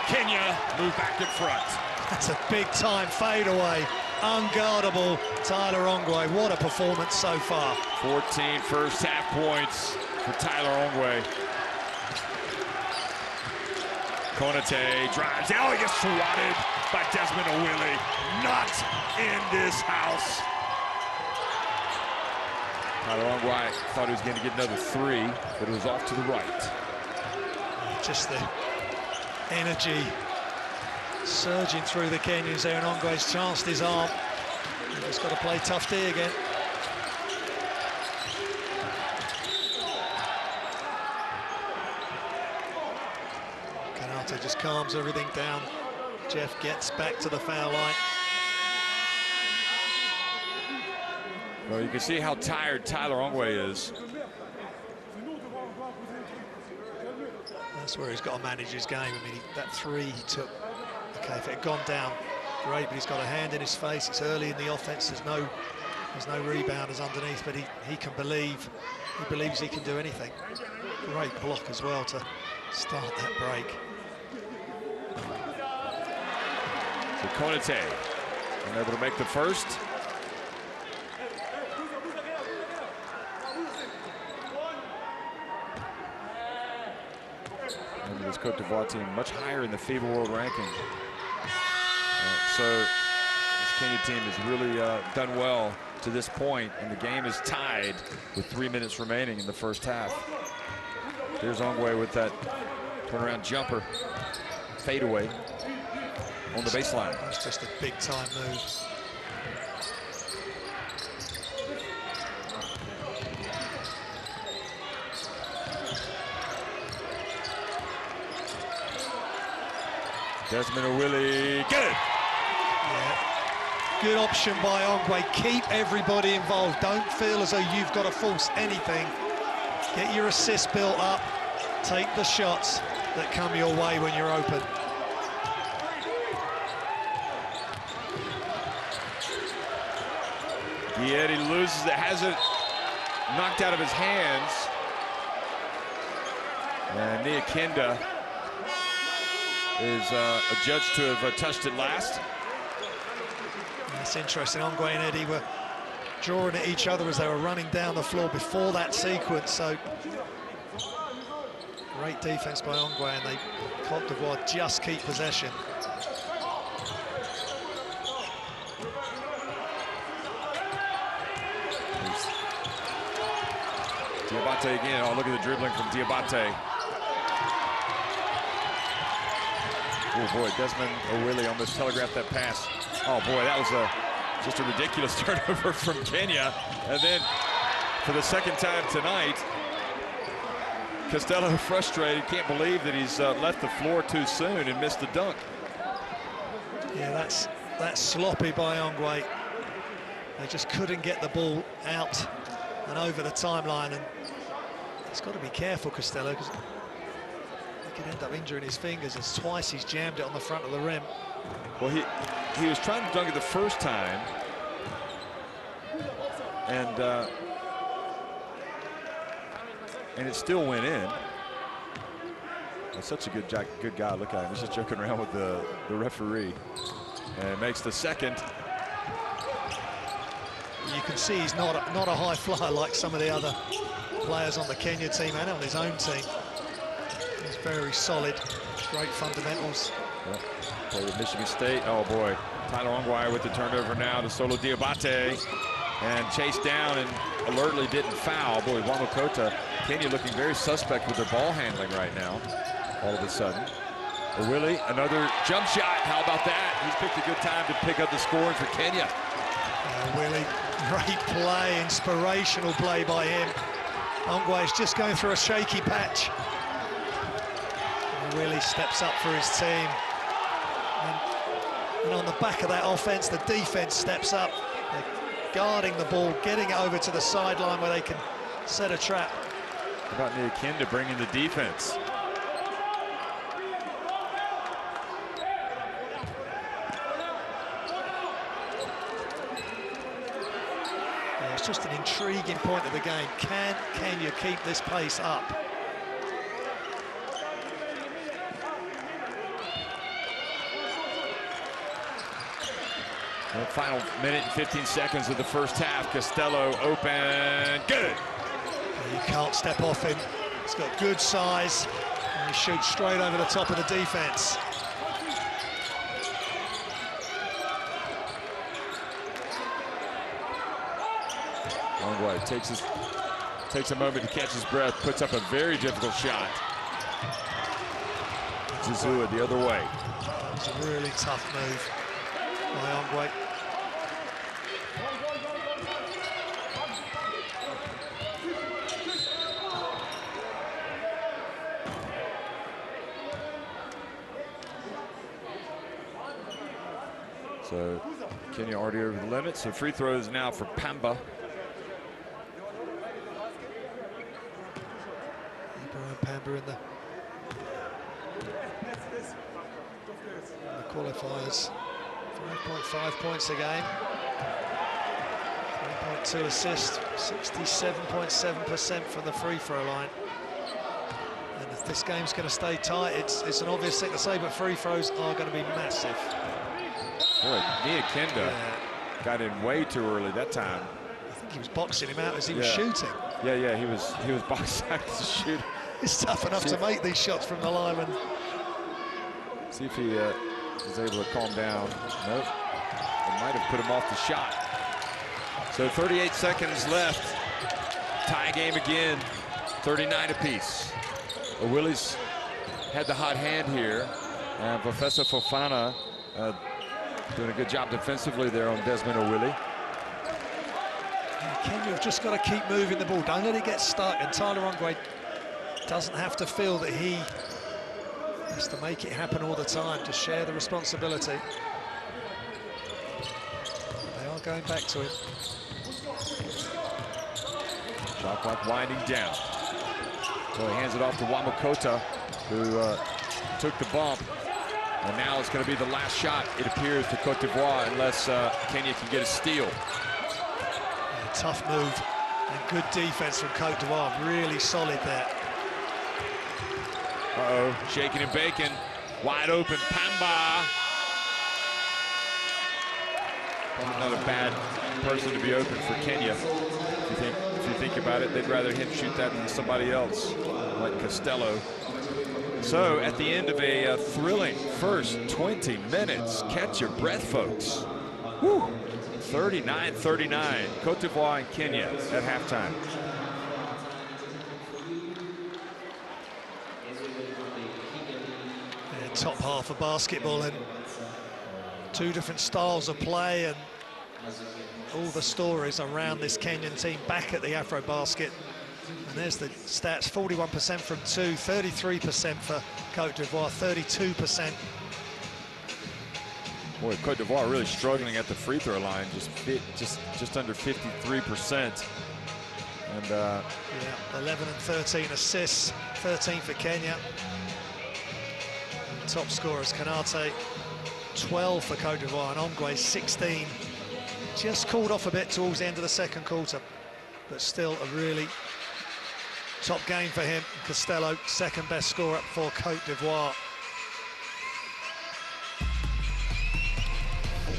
Kenya move back in front. That's a big-time fadeaway. Unguardable Tyler Ongwae. What a performance so far. 14 first-half points for Tyler Ongwae. Cote drives. Oh, he gets swatted by Desmond O'Willie. Not in this house. Tyler Ongwae thought he was going to get another three, but it was off to the right. Just the energy surging through the Kenyans there, and Ongwae's chanced his arm. He's just got to play tough D again. Cote just calms everything down. Jeff gets back to the foul line. Well, you can see how tired Tyler Ongwae is. That's where he's got to manage his game. I mean, that three he took, okay, if it had gone down, great, but he's got a hand in his face. It's early in the offense. There's no rebounders underneath, but he can believe. He believes he can do anything. Great block as well to start that break. So Cote unable to make the first. And this Cote d'Ivoire team much higher in the FIBA World Ranking. So this Kenya team has really done well to this point, and the game is tied with 3 minutes remaining in the first half. There's Ongwae with that turnaround jumper, fadeaway on the baseline. That's just a big-time move. Desmond O'Willie, get it! Yeah. Good option by Ongwae. Keep everybody involved. Don't feel as though you've got to force anything. Get your assist built up. Take the shots that come your way when you're open. He loses it, has it knocked out of his hands. And Niakinda is adjudged to have touched it last. That's interesting. Ongwae and Eddie were drawing at each other as they were running down the floor before that sequence. So great defense by Ongwae, and Cote d'Ivoire just keep possession. Diabate again. Oh, look at the dribbling from Diabate. Oh boy, Desmond O'Willie almost telegraphed that pass. Oh boy, that was just a ridiculous turnover from Kenya. And then for the second time tonight, Costello frustrated, can't believe that he's left the floor too soon and missed the dunk. Yeah, that's sloppy by Ongwae. They just couldn't get the ball out and over the timeline, and he's got to be careful, Costello, because he could end up injuring his fingers, as twice he's jammed it on the front of the rim. Well, he was trying to dunk it the first time, and it still went in. That's such a good guy. Look at him. He's just joking around with the referee. And it makes the second. You can see he's not a high flyer like some of the other players on the Kenya team and on his own team. He's very solid, great fundamentals. Yep. Played at Michigan State. Oh boy, Tyler Ongwae with the turnover now to Solo Diabate, and chased down and alertly didn't foul. Boy, Wamo Cote, Kenya looking very suspect with their ball handling right now. All of a sudden, O'Willie, another jump shot. How about that? He's picked a good time to pick up the scoring for Kenya. O'Willie, great play, inspirational play by him. Ongwae's just going through a shaky patch. O'Willie steps up for his team. And on the back of that offense, the defense steps up. They're guarding the ball, getting it over to the sideline where they can set a trap. How about Niakinda bringing the defense? it's just an intriguing point of the game. Can Kenya keep this pace up? The final minute and 15 seconds of the first half. Costello open, good. You can't step off him. He's got good size, and he shoots straight over the top of the defense. Ongwe takes a moment to catch his breath, puts up a very difficult shot. Zazua the other way. It's a really tough move by Ongwe. So Kenya already over the limit. So free throws now for Pamba. Pamba in the qualifiers. 5.5 points a game. 3.2 assists. 67.7% from the free throw line. And if this game's going to stay tight, it's an obvious thing to say, but free throws are going to be massive. Boy, Nia Kenda got in way too early that time. I think he was boxing him out as he was shooting. Yeah, he was boxing out to shoot. It's tough enough to make these shots from the line. And see if he is able to calm down. Nope. It might have put him off the shot. So 38 seconds left. Tie game again. 39 apiece. Willies had the hot hand here. And Professor Fofana doing a good job defensively there on Desmond O'Willie. Kenya have just got to keep moving the ball. Don't let it get stuck. And Tyler Ongwe doesn't have to feel that he has to make it happen all the time, to share the responsibility. They are going back to him. Shot clock winding down. So he hands it off to Wamakota, who took the bump. And now it's going to be the last shot, it appears, to Cote d'Ivoire, unless Kenya can get a steal. A tough move and good defense from Cote d'Ivoire. Really solid there. Uh-oh, shaking and baking. Wide open, Pamba. Not a bad person to be open for Kenya. If you think about it, they'd rather him shoot that than somebody else, like Costello. So at the end of a thrilling first 20 minutes, catch your breath, folks. 39-39, Cote d'Ivoire and Kenya at halftime. Top half of basketball, and two different styles of play, and all the stories around this Kenyan team back at the AfroBasket. And there's the stats: 41% from two, 33% for Cote d'Ivoire, 32%. Boy, Cote d'Ivoire really struggling at the free throw line, just under 53%. And yeah, 11 and 13 assists, 13 for Kenya. Top scorers, Kanate, 12 for Cote d'Ivoire, and Ongwe, 16. Just cooled off a bit towards the end of the second quarter, but still a really top game for him. Costello, second best scorer for Cote d'Ivoire.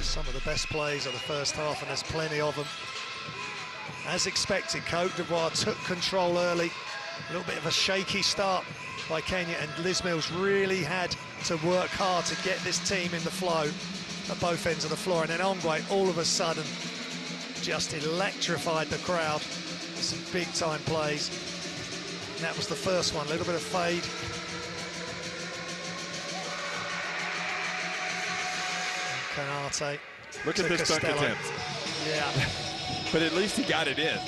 Some of the best plays of the first half, and there's plenty of them. As expected, Cote d'Ivoire took control early. A little bit of a shaky start by Kenya, and Liz Mills really had to work hard to get this team in the flow at both ends of the floor. And then Ongwe, all of a sudden, just electrified the crowd with some big-time plays. And that was the first one, a little bit of fade. And Kanate. Look at this dunk attempt. Yeah. But at least he got it in.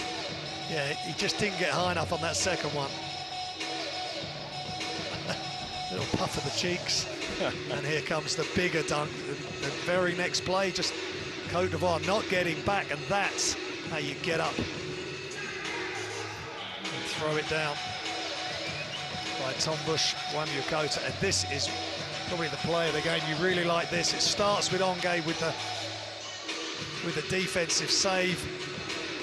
Yeah, he just didn't get high enough on that second one. Little puff of the cheeks. And here comes the bigger dunk. The very next play, just Cote d'Ivoire not getting back, and that's how you get up and throw it down by Tom Bush, Wamukota. And this is probably the play of the game. You really like this. It starts with Ongwe with the defensive save,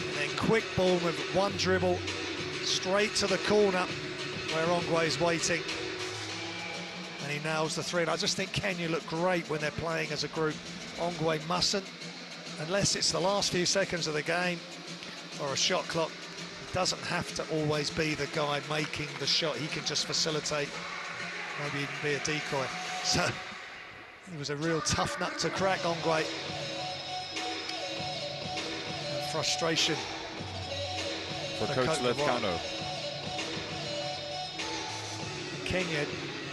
and then quick ball with one dribble, straight to the corner where Ongwe's waiting. And he nails the three. And I just think Kenya look great when they're playing as a group. Ongwe mustn't, unless it's the last few seconds of the game or a shot clock, he doesn't have to always be the guy making the shot. He can just facilitate, maybe even be a decoy. So he was a real tough nut to crack, Ongwe. Frustration for Coach Lefkano. Kenya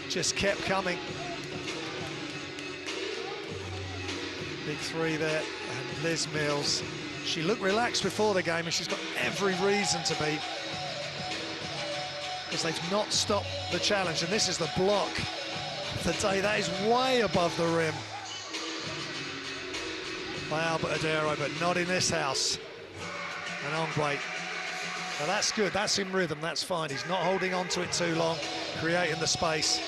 just kept coming. Big three there, and Liz Mills. She looked relaxed before the game, and she's got every reason to be, because they've not stopped the challenge, and this is the block of the day. That is way above the rim by Albert Adero, but not in this house. And Ongwe. Now that's good, that's in rhythm, that's fine. He's not holding on to it too long, creating the space.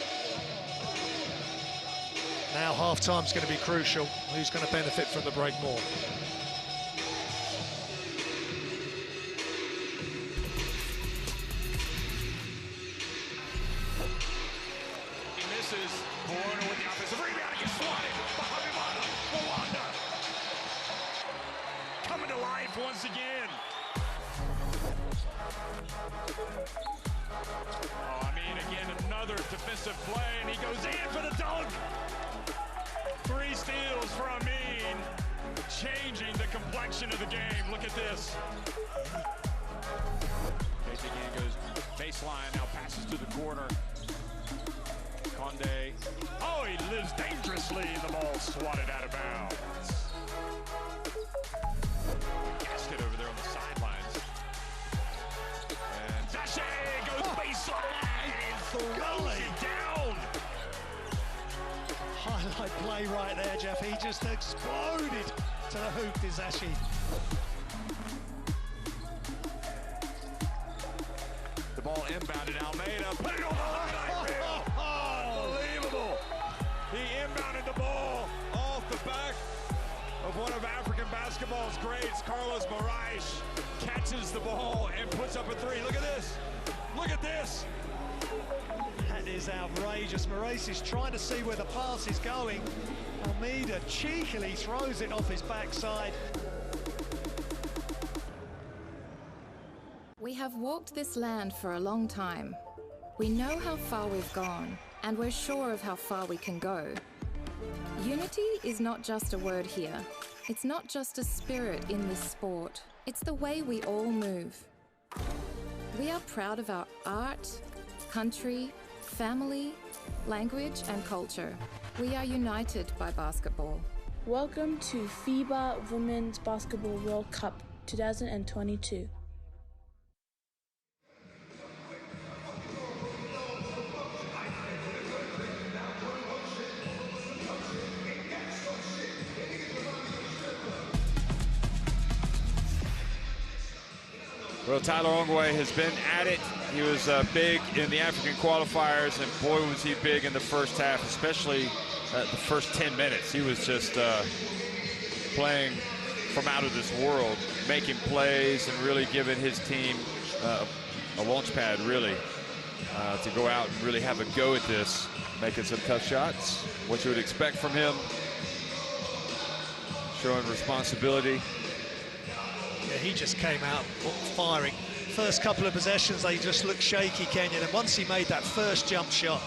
Now half-time's going to be crucial. Who's going to benefit from the break more? He misses. Corona with the offensive rebound. He gets swatted. Bahamimana. Rwanda. Coming to life once again. Oh, I mean, again, another defensive play, and he goes in for the dunk. 3 steals for Amin, changing the complexion of the game. Look at this. Case again goes baseline, now passes to the corner. Conde. Oh, he lives dangerously. The ball swatted out of bounds. Gasket over there on the sidelines. And Zache goes baseline. Goes it down. Highlight play right there, Jeff. He just exploded to the hoop, Dizashi. The ball inbounded. Almeida put it on the highlight reel. Unbelievable. He inbounded the ball off the back of one of African basketball's greats. Carlos Moraes catches the ball and puts up a 3. Look at this. Look at this. That is outrageous. Moraes is trying to see where the pass is going. Almeida cheekily throws it off his backside. We have walked this land for a long time. We know how far we've gone, and we're sure of how far we can go. Unity is not just a word here. It's not just a spirit in this sport. It's the way we all move. We are proud of our art, country, family, language, and culture. We are united by basketball. Welcome to FIBA Women's Basketball World Cup 2022. Well, Tyler Ongwe has been at it. He was big in the African qualifiers, and boy, was he big in the first half, especially the first 10 minutes. He was just playing from out of this world, making plays and really giving his team a launch pad, really, to go out and really have a go at this, making some tough shots, what you would expect from him, showing responsibility. Yeah, he just came out firing. First couple of possessions, they just looked shaky, Kenyan, and once he made that first jump shot,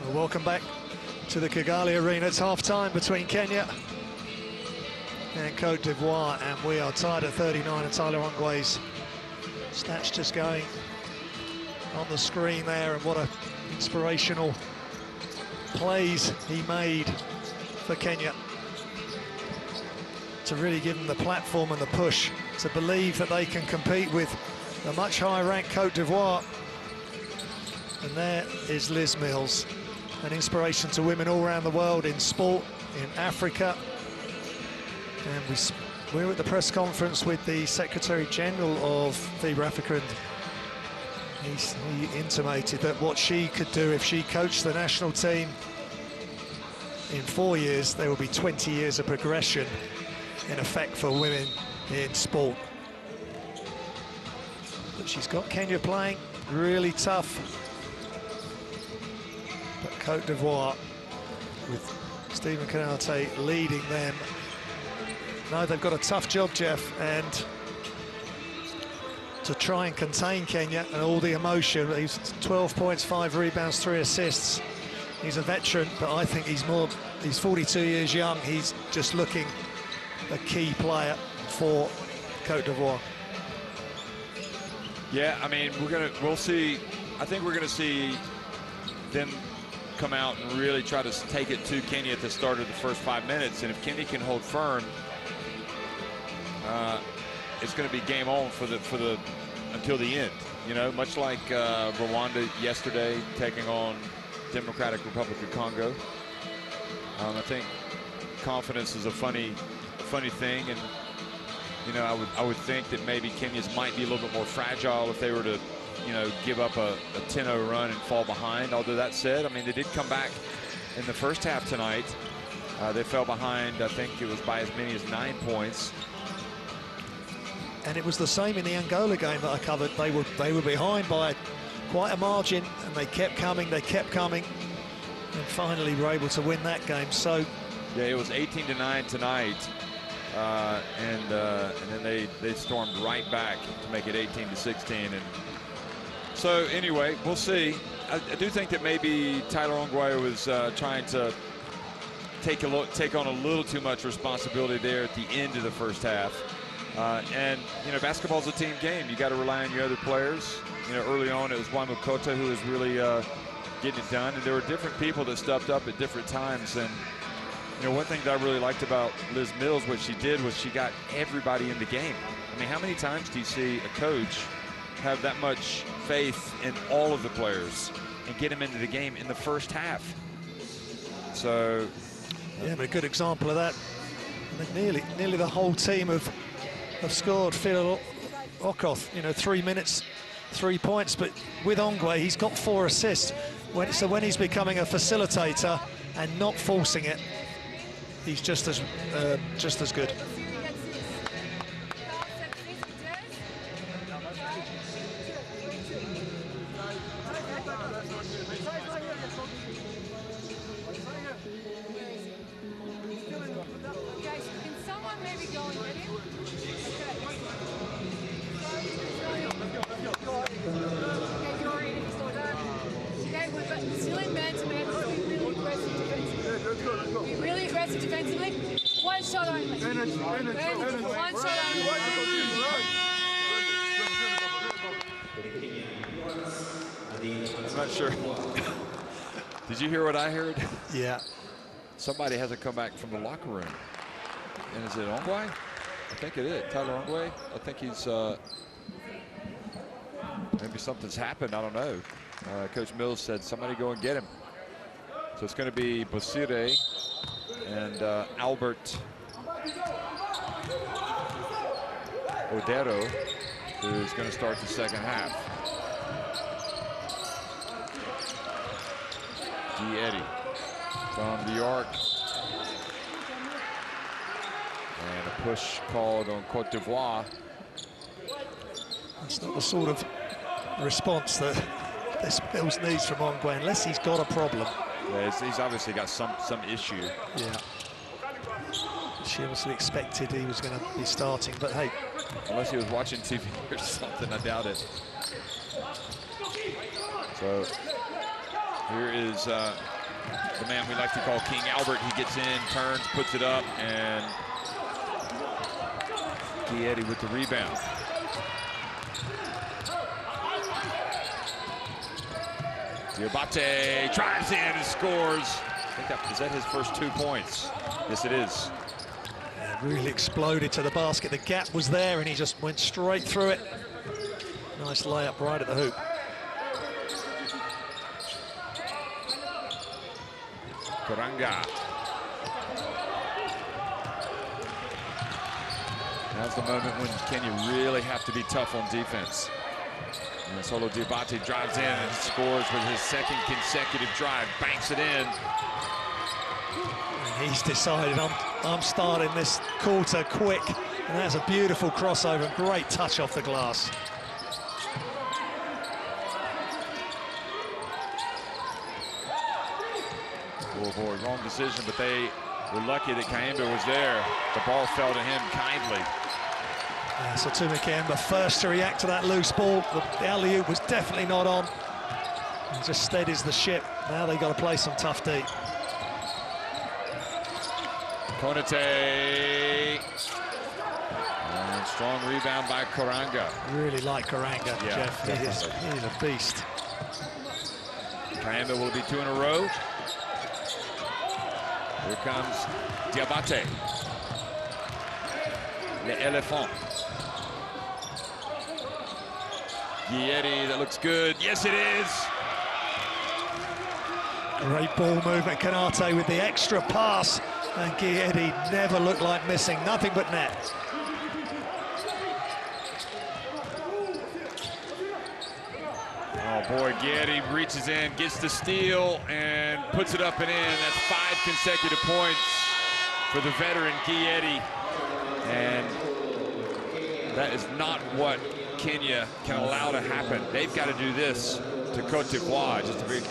Well, welcome back to the Kigali Arena. It's half-time between Kenya and Cote d'Ivoire, and we are tied at 39, and Tyler Ongwe's stats just going on the screen there, and what a inspirational plays he made for Kenya to really give them the platform and the push to believe that they can compete with a much higher-ranked Cote d'Ivoire. And there is Liz Mills, an inspiration to women all around the world in sport, in Africa. And we were at the press conference with the Secretary General of FIBA Africa, and he intimated that what she could do if she coached the national team in 4 years, there will be 20 years of progression in effect for women in sport. But she's got Kenya playing really tough. But Cote d'Ivoire, with Stephen Konaté leading them, no, they've got a tough job, Jeff, and to try and contain Kenya and all the emotion. He's 12 points, 5 rebounds, 3 assists. He's a veteran, but I think he's 42 years young. He's just looking a key player for Cote d'Ivoire. Yeah, I mean, we'll see. I think we're gonna see them come out and really try to take it to Kenya at the start of the first 5 minutes, and if Kenya can hold firm, it's going to be game on until the end. You know, much like Rwanda yesterday taking on Democratic Republic of Congo. I think confidence is a funny thing, and you know, I would think that maybe Kenya's might be a little bit more fragile if they were to, you know, give up a 10-0 run and fall behind. Although that said, I mean, they did come back in the first half tonight. They fell behind, I think it was by as many as 9 points. And it was the same in the Angola game that I covered. They were behind by quite a margin, and they kept coming, and finally were able to win that game. So yeah, it was 18-9 tonight, and then they stormed right back to make it 18-16. And so anyway, we'll see. I do think that maybe Tyler Ongwe was trying to take on a little too much responsibility there at the end of the first half. And, you know, basketball's a team game. You got to rely on your other players. You know, early on it was Cote who was really getting it done. And there were different people that stepped up at different times. And, you know, one thing that I really liked about Liz Mills, what she did was she got everybody in the game. I mean, how many times do you see a coach have that much faith in all of the players and get them into the game in the first half? So, yeah, but a good example of that. I think nearly the whole team have scored. Phil Okoth, you know, 3 minutes, 3 points, but with Ongwe, he's got 4 assists. So when he's becoming a facilitator and not forcing it, he's just as good. Really aggressive defensively. One shot only. One shot only. I'm not sure. Did you hear what I heard? Yeah. Somebody hasn't come back from the locker room. And is it Ongwe? I think it is. Tyler Ongwe. I think he's maybe something's happened. I don't know. Coach Mills said somebody go and get him. So it's going to be Bosire and Albert Odero, who's going to start the second half. G. Eddy from the arc. And a push called on Cote d'Ivoire. That's not the sort of response that this Mills needs from Ongwe, unless he's got a problem. Yeah, he's obviously got some issue. Yeah. She obviously expected he was going to be starting, but hey. Unless he was watching TV or something, I doubt it. So here is the man we like to call King Albert. He gets in, turns, puts it up, and Guilletti with the rebound. Diabate drives in and scores. I think is that his first 2 points? Yes, it is. Yeah, really exploded to the basket. The gap was there, and he just went straight through it. Nice layup right at the hoop. Karanga. Now's the moment when Kenya really have to be tough on defense. And Solo Diabate drives in and scores with his second consecutive drive, banks it in. And he's decided, I'm starting this quarter quick. And that's a beautiful crossover, great touch off the glass. Oh boy, wrong decision, but they were lucky that Kayemba was there. The ball fell to him kindly. So Tuma Kayemba first to react to that loose ball. The alley-oop was definitely not on. He just steadies the ship. Now they've got to play some tough D. Cote. And strong rebound by Karanga. Really like Karanga, Yeah, Jeff. definitely. He's a beast. Kayemba will be 2 in a row. Here comes Diabate. Le Elephant. Guilletti, that looks good. Yes, it is. Great ball movement. Canate with the extra pass. And Guilletti never looked like missing. Nothing but net. Oh boy, Guilletti reaches in, gets the steal, and puts it up and in. That's 5 consecutive points for the veteran Guilletti. And that is not what Kenya can allow to happen. They've got to do this to Cote d'Ivoire. Just a very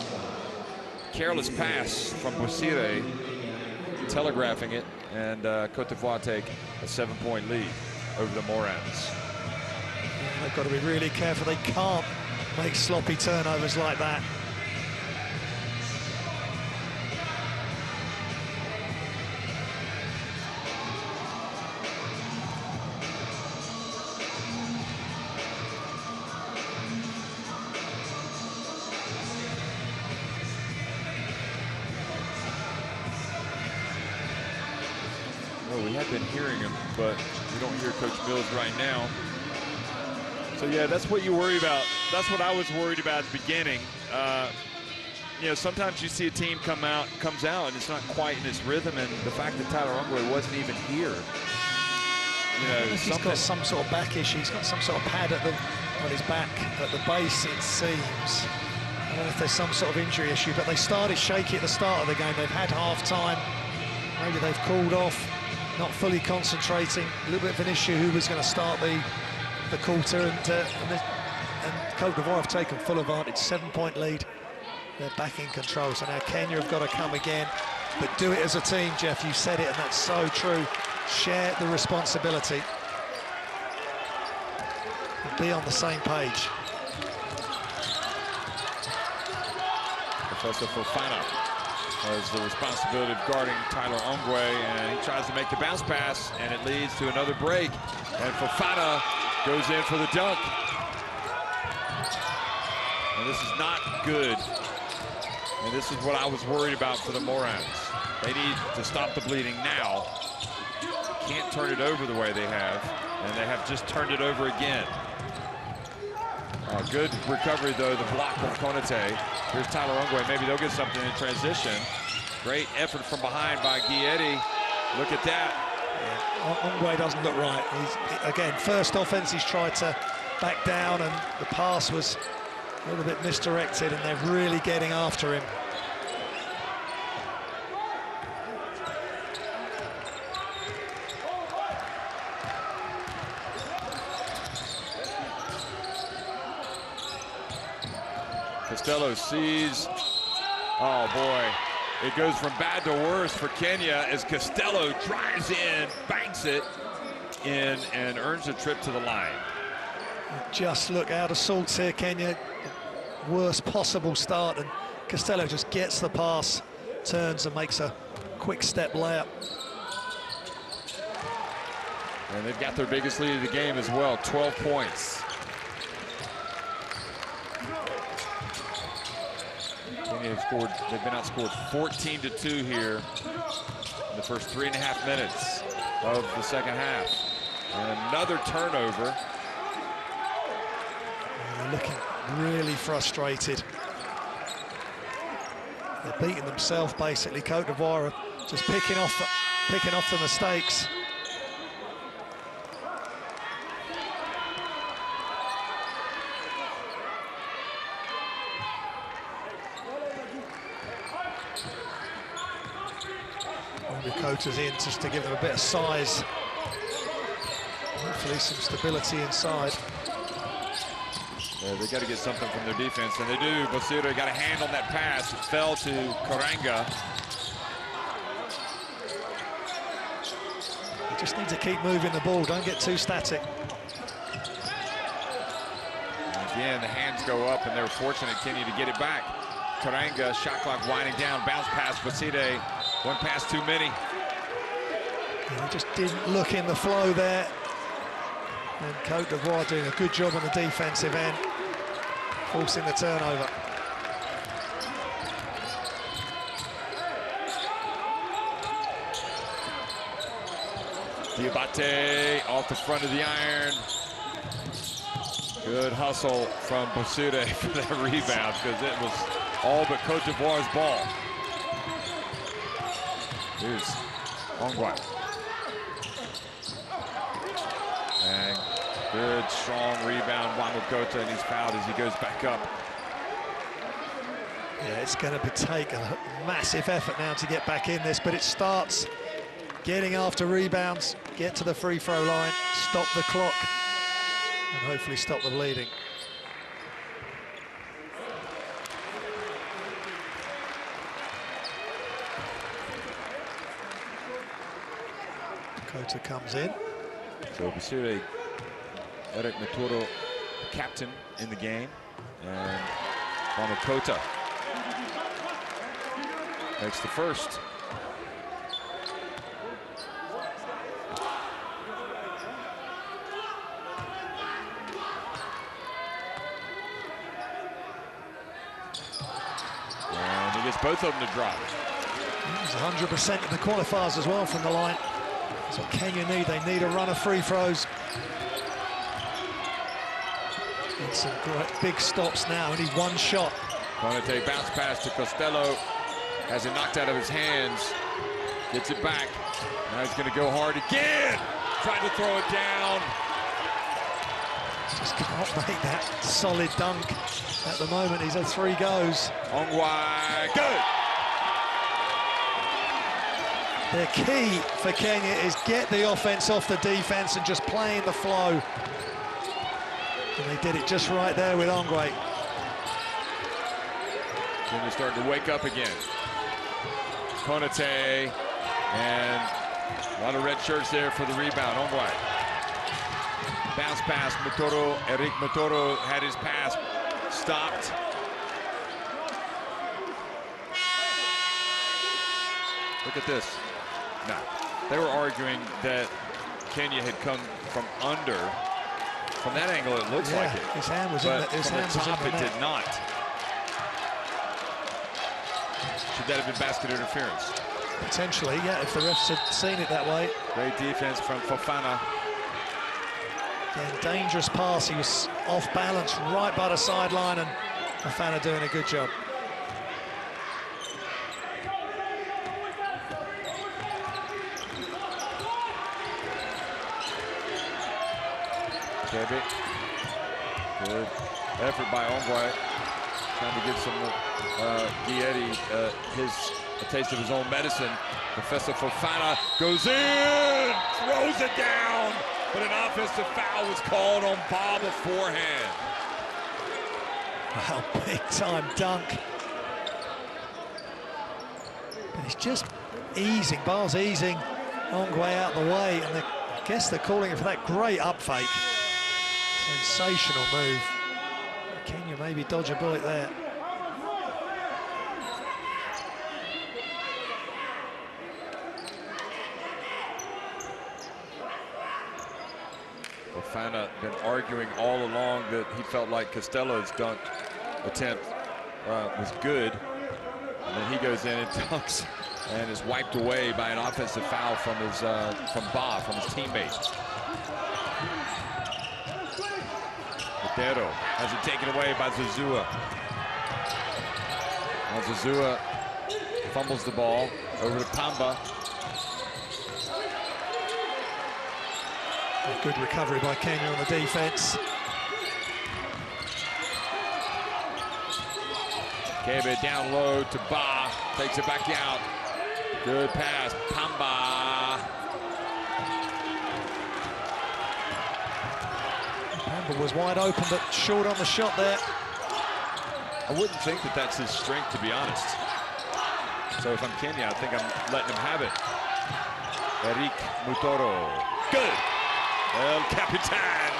careless pass from Bosire, telegraphing it, and Cote d'Ivoire take a 7-point lead over the Morans. They've got to be really careful. They can't make sloppy turnovers like that. Well, we have been hearing him, but we don't hear Coach Mills right now. So yeah, that's what you worry about. That's what I was worried about at the beginning. You know, sometimes you see a team comes out, and it's not quite in its rhythm, and the fact that Tyler Ongwe wasn't even here. You know, He's got some sort of back issue. He's got some sort of pad on his back at the base, it seems. I don't know if there's some sort of injury issue, but they started shaky at the start of the game. They've had half-time. Maybe they've cooled off, not fully concentrating. A little bit of an issue who was going to start the quarter, and Cote d'Ivoire have taken full advantage. 7-point lead. They're back in control. So now Kenya have got to come again, but do it as a team, Jeff. You said it, and that's so true. Share the responsibility. And be on the same page. Professor Fofana has the responsibility of guarding Tyler Ongwe, and he tries to make the bounce pass, and it leads to another break. And Fofana goes in for the dunk. And this is not good. And this is what I was worried about for the Morans. They need to stop the bleeding now. Can't turn it over the way they have, and they have just turned it over again. Good recovery, though, the block from Konate. Here's Tyler Ongwe. Maybe they'll get something in transition. Great effort from behind by Guilletti. Look at that. Yeah, Ongwe doesn't look right. Again, first offense, he's tried to back down, and the pass was a little bit misdirected, and they're really getting after him. Costello sees, oh boy, it goes from bad to worse for Kenya as Costello drives in, banks it in, and earns a trip to the line. Just look out of sorts here, Kenya. Worst possible start, and Costello just gets the pass turns and makes a quick step layup. And they've got their biggest lead of the game as well, 12 points. They've been outscored 14-2 here in the first 3.5 minutes of the second half. And another turnover. They're looking really frustrated. They're beating themselves basically. Cote d'Ivoire are just picking off the mistakes. Cote's in just to give them a bit of size. Hopefully some stability inside. They got to get something from their defense, and they do. Bosire got a hand on that pass. It fell to Karanga. You just need to keep moving the ball. Don't get too static. And again, the hands go up, and they're fortunate, Kenya, to get it back. Karanga, shot clock winding down, bounce pass, Bosire. One pass too many. He just didn't look in the flow there. And Cote d'Ivoire doing a good job on the defensive end, forcing the turnover. Diabate off the front of the iron. Good hustle from Bosire for that rebound, because it was all but Cote d'Ivoire's ball. Here's Ongwai. And good, strong rebound. Cote, and he's fouled as he goes back up. Yeah, it's going to take a massive effort now to get back in this, but it starts getting after rebounds, get to the free throw line, stop the clock, and hopefully stop the bleeding. Cote comes in. So Bosire, Eric Matoro, captain in the game, and Cote makes the first. And he gets both of them to drop. He's 100% in the qualifiers as well from the line. That's what Kenya need. They need a run of free throws. And some great big stops now. Only one shot. Conate bounce pass to Costello. Has it knocked out of his hands. Gets it back. Now he's going to go hard again. Trying to throw it down. Just can't make that solid dunk at the moment. He's had 3 goes. Ongwai, good. The key for Kenya is get the offense off the defense and just play in the flow. And they did it just right there with Ongwai. Kenya starting to wake up again. Konate, and a lot of red shirts there for the rebound. Ongwai. Bounce pass, Matoro. Eric Matoro had his pass stopped. Look at this. No, they were arguing that Kenya had come from under. From that angle, it looks like it. His hand was but in the, his from hand the was top, in the it net. did not. Should that have been basket interference? Potentially, yeah, if the refs had seen it that way. Great defense from Fofana. Again, dangerous pass. He was off balance right by the sideline, and Fofana doing a good job. Good effort by Ongwai, trying to give some Guietti a taste of his own medicine. Professor Fofana goes in, throws it down, but an offensive foul was called on Bob beforehand. Wow, big time dunk. But he's just easing, Bar's easing Ongwai out the way, and I guess they're calling it for that great up fake. Sensational move. Kenya maybe dodge a bullet there. Fana been arguing all along that he felt like Costello's dunk attempt was good. And then he goes in and dunks and is wiped away by an offensive foul from his from his teammate. Otero has it taken away by Zazua. Now Zazua fumbles the ball over to Pamba. A good recovery by Kenya on the defense. Kebe down low to Ba, takes it back out. Good pass, Pamba. Pamba was wide open, but short on the shot there. I wouldn't think that that's his strength, to be honest. So if I'm Kenya, I think I'm letting him have it. Eric Mutoro. Good. El Capitan.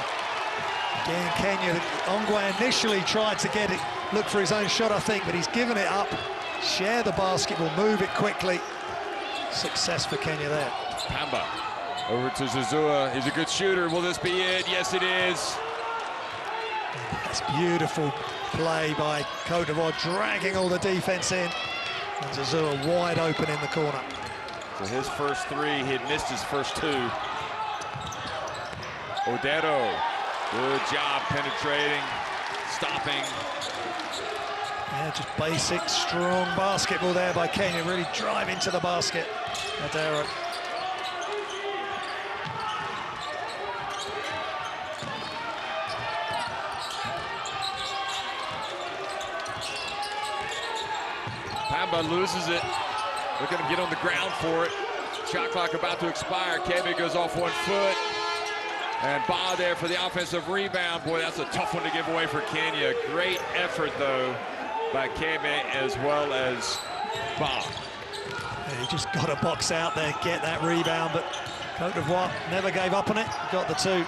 Again, Kenya, Ongwe initially tried to get it, look for his own shot, I think, but he's given it up. Share the basketball, move it quickly. Success for Kenya there. Pamba over to Zazua. He's a good shooter. Will this be it? Yes, it is. That's beautiful play by Cote d'Ivoire, dragging all the defense in. And Zazua wide open in the corner. So his first three, he had missed his first two. Odero, good job penetrating, stopping. Yeah, just basic, strong basketball there by Kenya, really driving to the basket. Odero. Pamba loses it. They're going to get on the ground for it. Shot clock about to expire. Kebe goes off 1 foot. And Ba there for the offensive rebound. Boy, that's a tough one to give away for Kenya. Great effort, though, by Kebe as well as Ba. Yeah, he just got a box out there, get that rebound, but Cote d'Ivoire never gave up on it, got the two.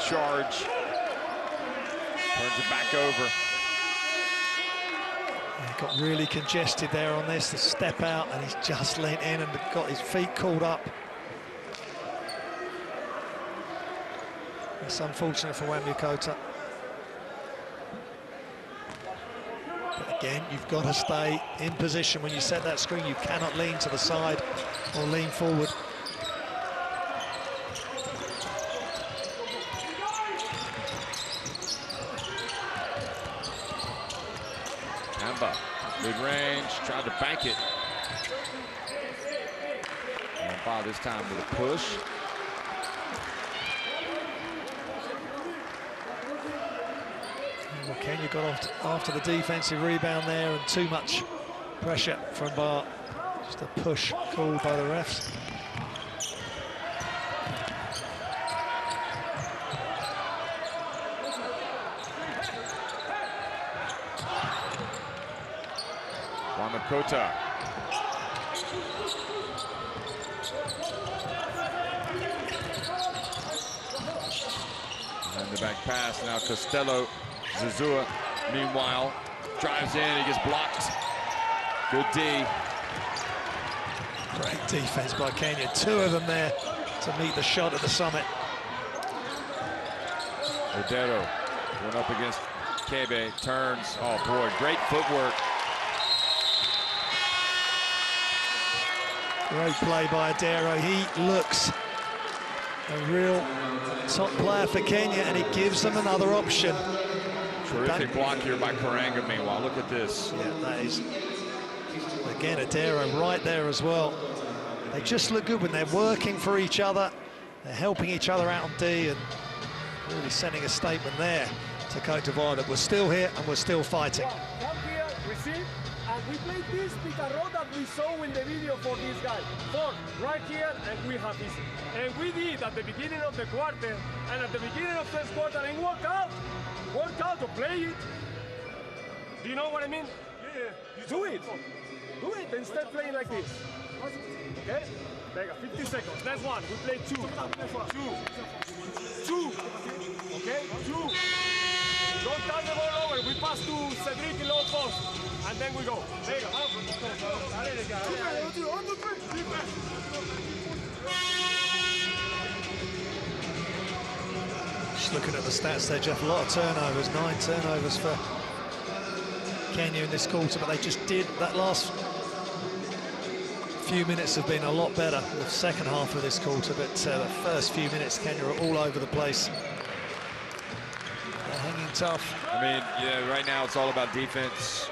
Charge, turns it back over. He got really congested there on this, the step out, and he's just leant in and got his feet called up. It's unfortunate for Wemby Cote. But again, you've got to stay in position when you set that screen. You cannot lean to the side or lean forward. Mid-range, tried to bank it. And Ba this time with a push. Well, Kenya got off after the defensive rebound there, and too much pressure from Ba. Just a push called by the refs. Cote. And the back pass, now Costello. Zazua, meanwhile, drives in, he gets blocked. Good D. Great defense by Kenya, two of them there to meet the shot at the summit. Odero going up against Kebe, turns, oh boy, great footwork. Great play by Odero. He looks a real top player for Kenya, and he gives them another option. Terrific block here by Karanga, meanwhile. Look at this. Yeah, that is, again, Odero right there as well. They just look good when they're working for each other. They're helping each other out on D, and really sending a statement there to Cote d'Ivoire that we're still here and we're still fighting. Come here, receive. And we play this pick and roll that we saw in the video for this guy. Four, right here, and we have this. And we did at the beginning of the quarter, and at the beginning of first quarter, and work out to play it. Do you know what I mean? Yeah. Do it. Do it, instead playing like this. Okay? 50 seconds. Next one, we play two. Okay? 2. Don't turn the ball over. We pass to Cedric in low post. And then we go. Venga, vamos. Just looking at the stats there, Jeff, a lot of turnovers, 9 turnovers for Kenya in this quarter, but they just did, that last few minutes have been a lot better in the second half of this quarter, but the first few minutes, Kenya are all over the place. They're hanging tough. I mean, yeah, right now it's all about defense,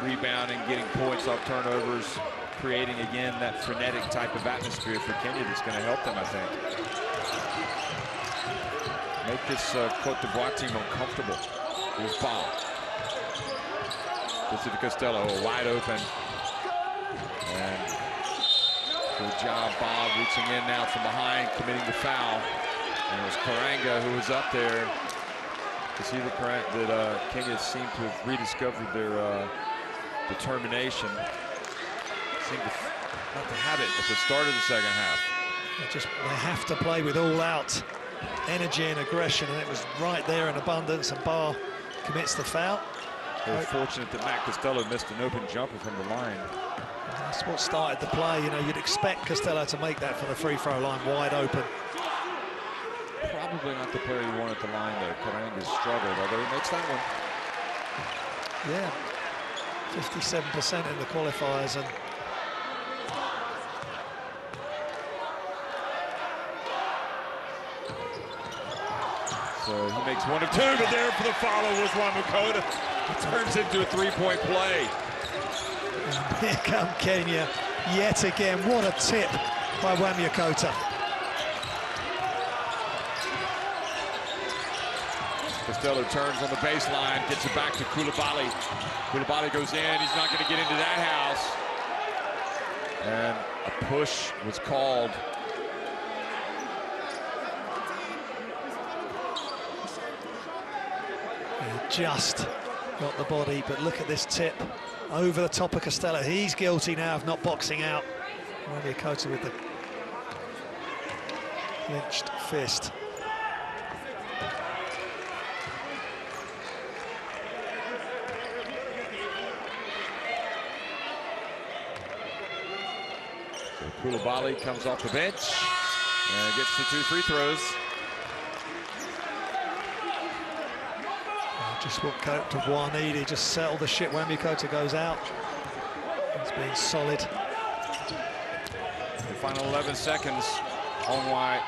rebounding, getting points off turnovers, creating, again, that frenetic type of atmosphere for Kenya that's going to help them, I think. Make this Cote d'Ivoire team uncomfortable. Here's Bob. Gets it to Costello, wide open. And good job, Bob, reaching in now from behind, committing the foul. And it was Karanga who was up there. To see that Kenya seemed to have rediscovered their determination. Seemed not to have it at the start of the second half. They have to play with all-out energy and aggression, and it was right there in abundance, and Barr commits the foul. Very fortunate that Matt Costello missed an open jumper from the line. That's what started the play. You know, you'd expect Costello to make that from the free throw line wide open. Probably not the player you want at the line, though. Karanga's struggled, although he makes that one. Yeah, 57% in the qualifiers, and so he makes 1 of 2, but there for the follow was Wamukota. It turns into a three-point play. And here come Kenya yet again. What a tip by Wamukota. Costello turns on the baseline, gets it back to Koulibaly. Koulibaly goes in, he's not going to get into that house. And a push was called. Just got the body, but look at this tip over the top of Costello. He's guilty now of not boxing out. Wamukota with the clenched fist. So Koulibaly comes off the bench and gets the 2 free throws. Just what Cote d'Ivoire needed, just settle the ship. Wamukota goes out. It's been solid. The final 11 seconds on White.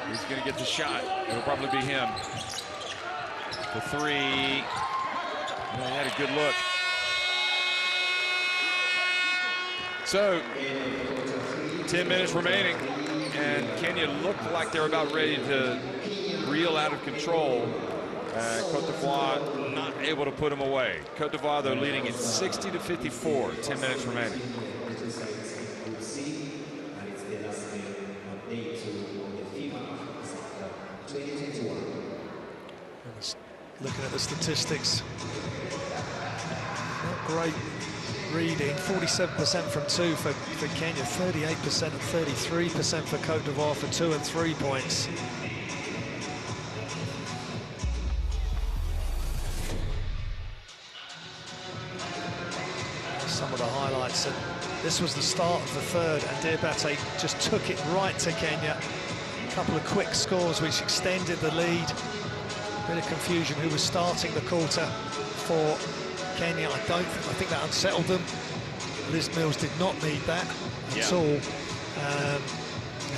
He's going to get the shot. It'll probably be him. The 3. He had a good look. So, 10 minutes remaining, and Kenya looked like they were about ready to reel out of control. Cote d'Ivoire not able to put them away. Cote d'Ivoire, though, leading in 60-54, 10 minutes remaining. Looking at the statistics, not great reading. 47% from 2 for Kenya, 38% and 33% for Cote d'Ivoire for 2 and 3 points. Some of the highlights, and this was the start of the third, and Diabate just took it right to Kenya. A couple of quick scores which extended the lead. Bit of confusion who was starting the quarter for Kenya. I think that unsettled them. Liz Mills did not need that at all. And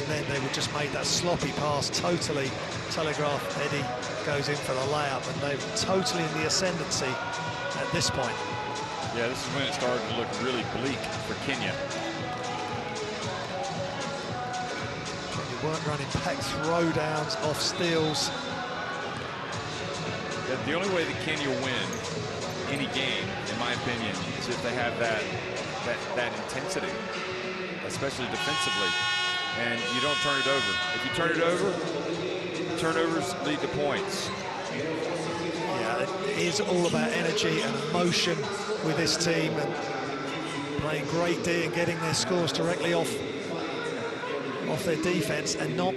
then they would just made that sloppy pass, totally telegraphed. Eddie goes in for the layup, and they're totally in the ascendancy at this point. Yeah, this is when it started to look really bleak for Kenya. Kenya weren't running back throwdowns off steals. Yeah, the only way that Kenya win any game, in my opinion, is if they have that intensity, especially defensively, and you don't turn it over. If you turn it over, turnovers lead to points. Yeah, it is all about energy and emotion with this team, and playing great D and getting their scores directly off their defense, and not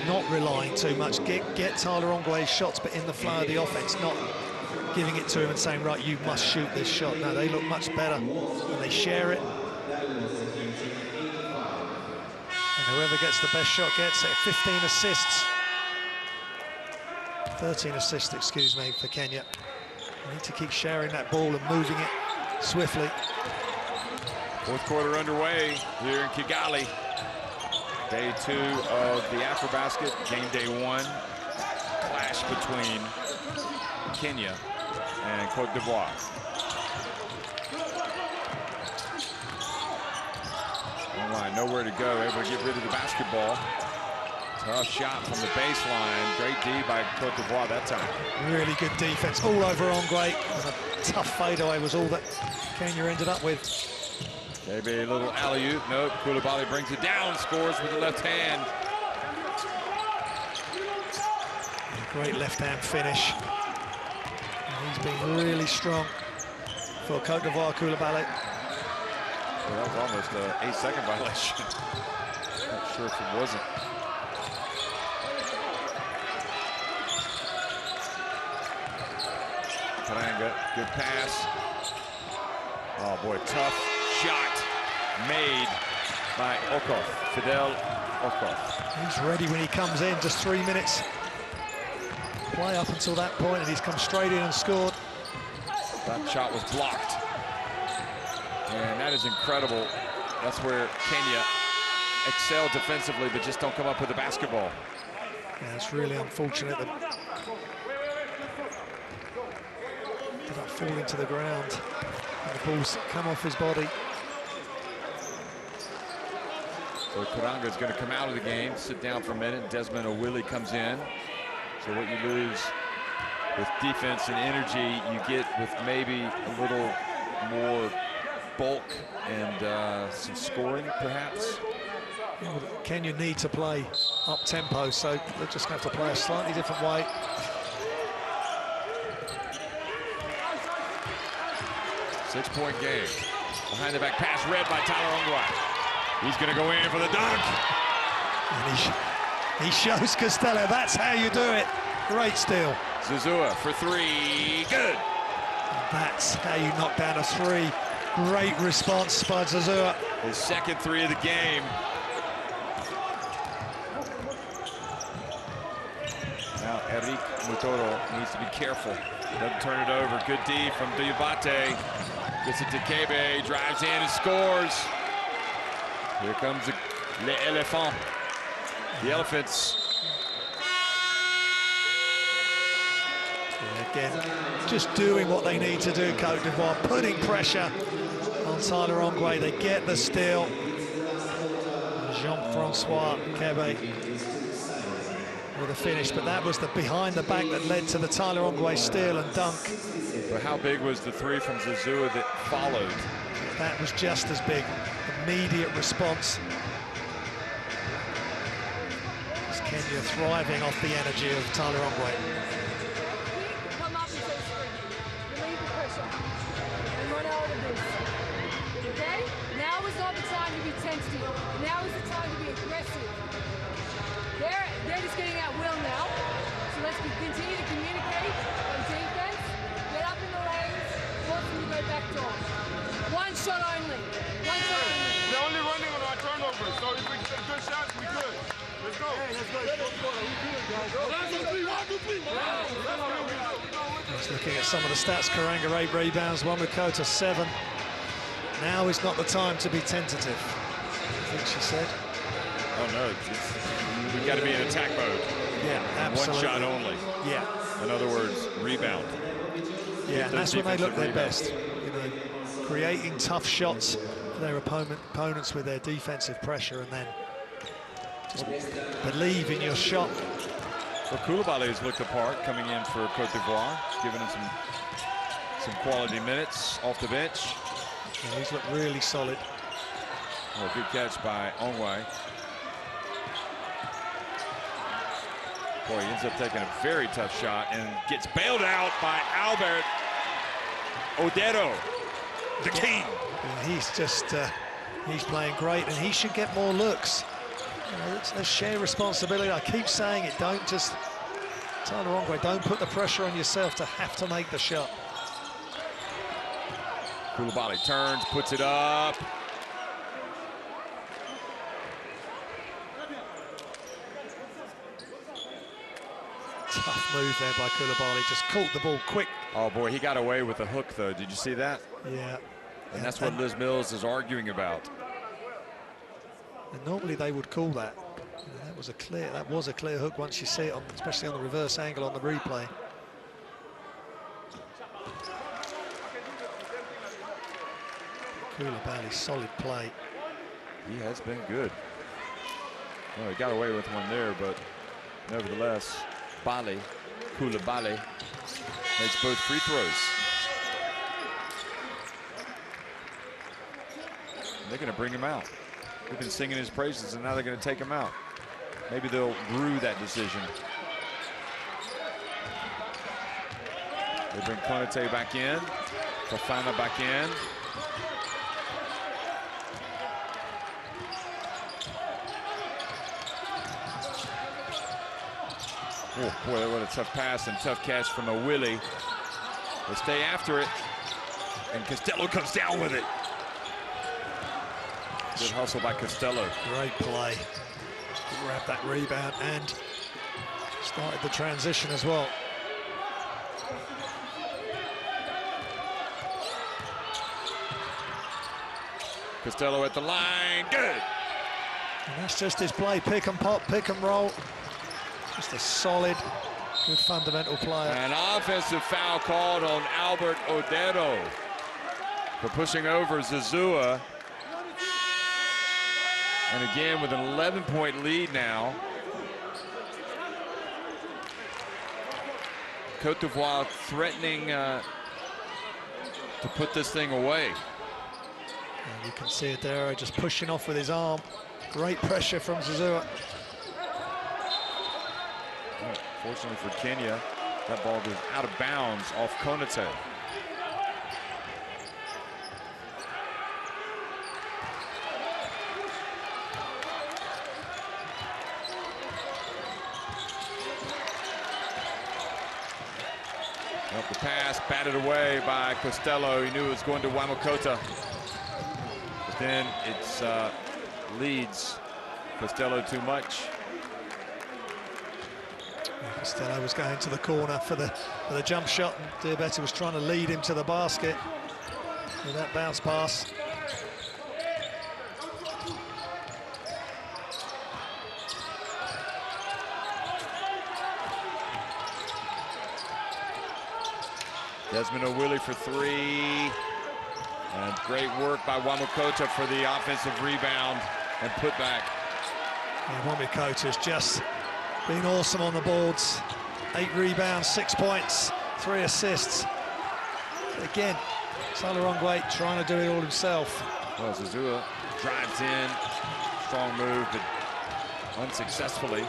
not relying too much. Get Tyler Ongwe's shots, but in the flow of the offense, not giving it to him and saying, right, you must shoot this shot. No, they look much better when they share it. And whoever gets the best shot gets it. 15 assists. 13 assists, excuse me, for Kenya. They need to keep sharing that ball and moving it swiftly. Fourth quarter underway here in Kigali. Day 2 of the AfroBasket, game day 1. Clash between Kenya and Cote d'Ivoire. Online, nowhere to go, able to get rid of the basketball. Tough shot from the baseline. Great D by Cote d'Ivoire that time. Really good defense all over Ongwe. And a tough fadeaway was all that Kenya ended up with. Maybe a little alley-oop. Nope, Koulibaly brings it down, scores with the left hand. Great left-hand finish. And he's been really strong for Cote d'Ivoire, Koulibaly. Well, that was almost an 8-second violation. Not sure if it wasn't. Karanga, good pass. Oh boy, tough shot made by Okoth, Fidel Okoth. He's ready when he comes in, just 3 minutes. Play up until that point, and he's come straight in and scored. That shot was blocked. And that is incredible. That's where Kenya excel defensively, but just don't come up with the basketball. Yeah, it's really unfortunate that did not fall into the ground. And the ball's come off his body. So Karanga is going to come out of the game, sit down for a minute. Desmond O'Willie comes in. So what you lose with defense and energy, you get with maybe a little more bulk and some scoring, perhaps. Well, Kenya need to play up-tempo, so they're just going to have to play a slightly different way. Six-point game. Behind the back pass, read by Tyler Ongwe. He's going to go in for the dunk. And he shows Costello, that's how you do it. Great steal. Zazua for 3, good. That's how you knock down a 3. Great response by Zazua. His second 3 of the game. Now Eric Mutoro needs to be careful. Doesn't turn it over. Good D from Diabate. Gets it to Kebe, drives in and scores. Here comes the Elephant. The Elephants. Yeah, again, just doing what they need to do, Cote d'Ivoire, putting pressure on Tyler Ongwe. They get the steal. Jean-Francois Kebe with a finish, but that was the behind the back that led to the Tyler Ongwe steal and dunk. But how big was the 3 from Zazua that followed? That was just as big. Immediate response. It's Kenya thriving off the energy of Tyler Ongwe. Come up and say spring. Relieve the pressure. And run out of this. Okay? Now is not the time to be tentative. Now is the time to be aggressive. They're just getting at will now. So let's continue to communicate on defense. Get up in the lanes. Force them to go back door. One shot only. One shot only. They're only running on our turnovers, so if we get good shots, we good. Let's go. Hey, let's go. Just looking at some of the stats, Karanga 8 rebounds, 1 with Cote 7. Now is not the time to be tentative, I think she said. Oh no, we've got to be in attack mode. Yeah, absolutely. 1 shot only. Yeah. In other words, rebound. Yeah, and that's when they look their best. You know, creating tough shots for their opponents with their defensive pressure, and then just believe in your shot. Well, Koulibaly has looked the part coming in for Cote d'Ivoire. He's given him some quality minutes off the bench. Yeah, he's looked really solid. Oh, good catch by Ongwe. Boy, he ends up taking a very tough shot and gets bailed out by Albert Odero, the king. Yeah, he's just, he's playing great, and he should get more looks. It's a shared responsibility. I keep saying it. Don't just, Tyler Ongwe, don't put the pressure on yourself to have to make the shot. Koulibaly turns, puts it up. Tough move there by Koulibaly, just caught the ball quick. Oh boy, he got away with a hook though. Did you see that? Yeah. And that's what Liz Mills is arguing about. And normally they would call that. That was a clear hook once you see it, especially on the reverse angle on the replay. Koulibaly, solid play. He has been good. Well, he got away with one there, but nevertheless, Koulibaly makes both free throws. They're going to bring him out. We've been singing his praises, and now they're going to take him out. Maybe they'll rue that decision. They bring Cote back in, Fofana back in. Oh boy, what a tough pass and tough catch from a Willie. They stay after it, and Costello comes down with it. Good hustle by Costello. Great play. Grabbed that rebound and started the transition as well. Costello at the line, good. And that's just his play, pick and pop, pick and roll. Just a solid, good fundamental player. An offensive foul called on Albert Odero for pushing over Zazua. And again, with an 11-point lead now, Cote d'Ivoire threatening to put this thing away. And you can see Odero just pushing off with his arm. Great pressure from Zazua. Fortunately for Kenya, that ball goes out of bounds off Konate. Up the pass, batted away by Costello. He knew it was going to Wamakota. But then it's leads Costello too much. Costello was going to the corner for the jump shot, and Diabete was trying to lead him to the basket with that bounce pass. Desmond O'Willie for three. And great work by Wamakota for the offensive rebound and putback. Wamakota has just been awesome on the boards. 8 rebounds, 6 points, 3 assists. Again, Tyler Ongwe trying to do it all himself. Well, Zazua drives in, strong move, but unsuccessfully.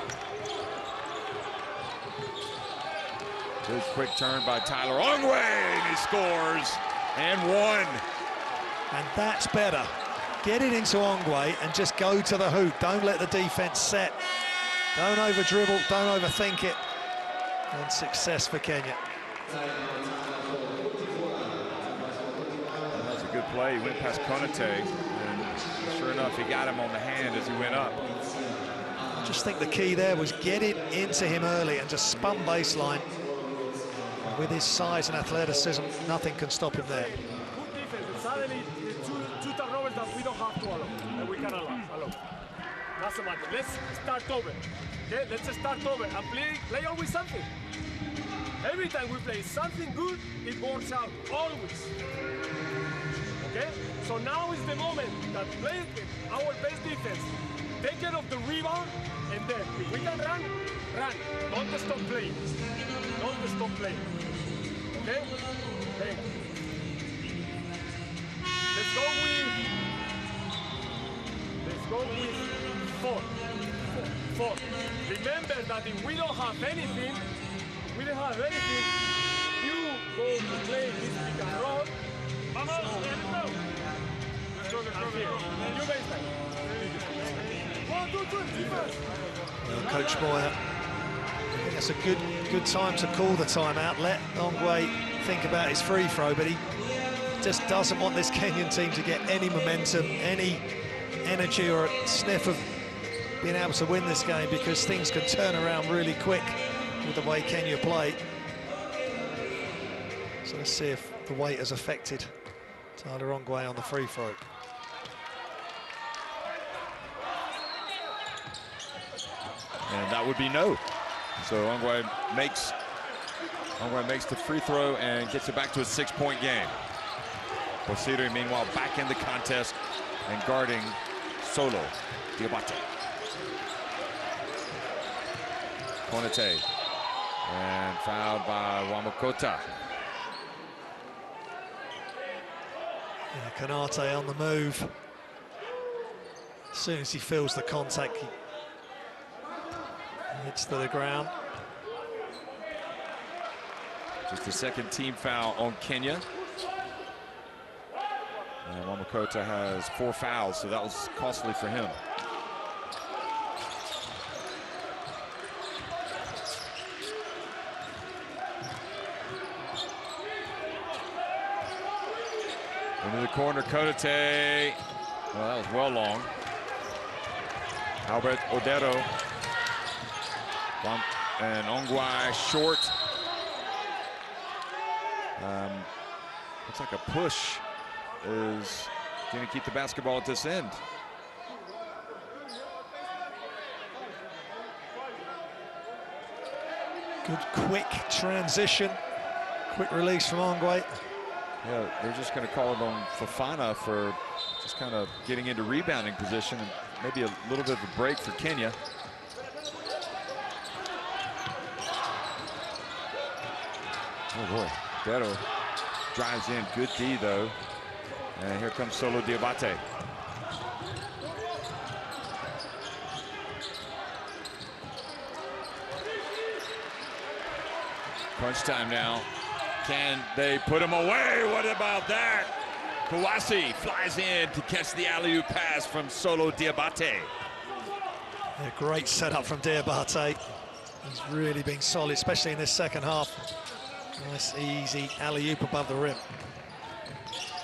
Good quick turn by Tyler Ongwe, and he scores, and one. And that's better. Get it into Ongwe and just go to the hoop. Don't let the defense set. Don't over dribble, don't overthink it. And success for Kenya. That was a good play. He went past Konate, and sure enough, he got him on the hand as he went up. I just think the key there was get it into him early and just spun baseline. With his size and athleticism, nothing can stop him there. Good defense. Suddenly, two turnovers that we don't have to allow, and we can allow. Doesn't matter. Let's start over. Okay, let's start over and play always something. Every time we play something good, it works out always. Okay, so now is the moment that play our best defense. Take care of the rebound, and then if we can run. Don't stop playing. Don't stop playing. Okay? Okay. Let's go with 4. Remember that if we don't have anything, you go to play this pick and roll. Vamos, let's go. Let's go. You baseline. 1, 2, 3, 4. Well, Coach Boyer, I think that's a good time to call the timeout. Let Ongwe think about his free throw, but he just doesn't want this Kenyan team to get any momentum, any energy or a sniff of being able to win this game, because things can turn around really quick with the way Kenya play. So let's see if the weight has affected Tyler Ongwe on the free throw. And that would be no. So Ongwe makes the free throw and gets it back to a 6-point game. Bosiri, meanwhile, back in the contest and guarding Solo Diabate. Cote, and fouled by Wamakota. Yeah, Konate on the move. As soon as he feels the contact, he hits to the ground. Just the second team foul on Kenya. And Wamakota has 4 fouls, so that was costly for him. Into the corner, Cote. Well, that was well long. Albert Odero. And Ongwe short. Looks like a push is going to keep the basketball at this end. Good quick transition. Quick release from Ongwe. Yeah, they're just going to call it on Fofana for just kind of getting into rebounding position and maybe a little bit of a break for Kenya. Oh boy, Beto drives in, good D though. And here comes Solo Diabate. Crunch time now. Can they put him away? What about that? Kawasi flies in to catch the alley-oop pass from Solo Diabate. A great setup from Diabate. He's really been solid, especially in this second half. Nice, easy alley-oop above the rim.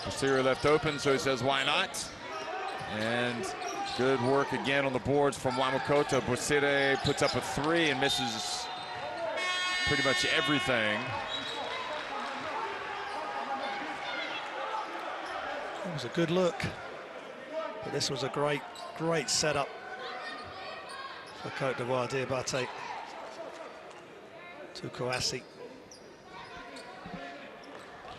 Posterior left open, so he says, why not? And good work again on the boards from Wamakota. Bosire puts up a 3 and misses pretty much everything. It was a good look, but this was a great setup for Cote d'Ivoire. Diabate to Kouassi.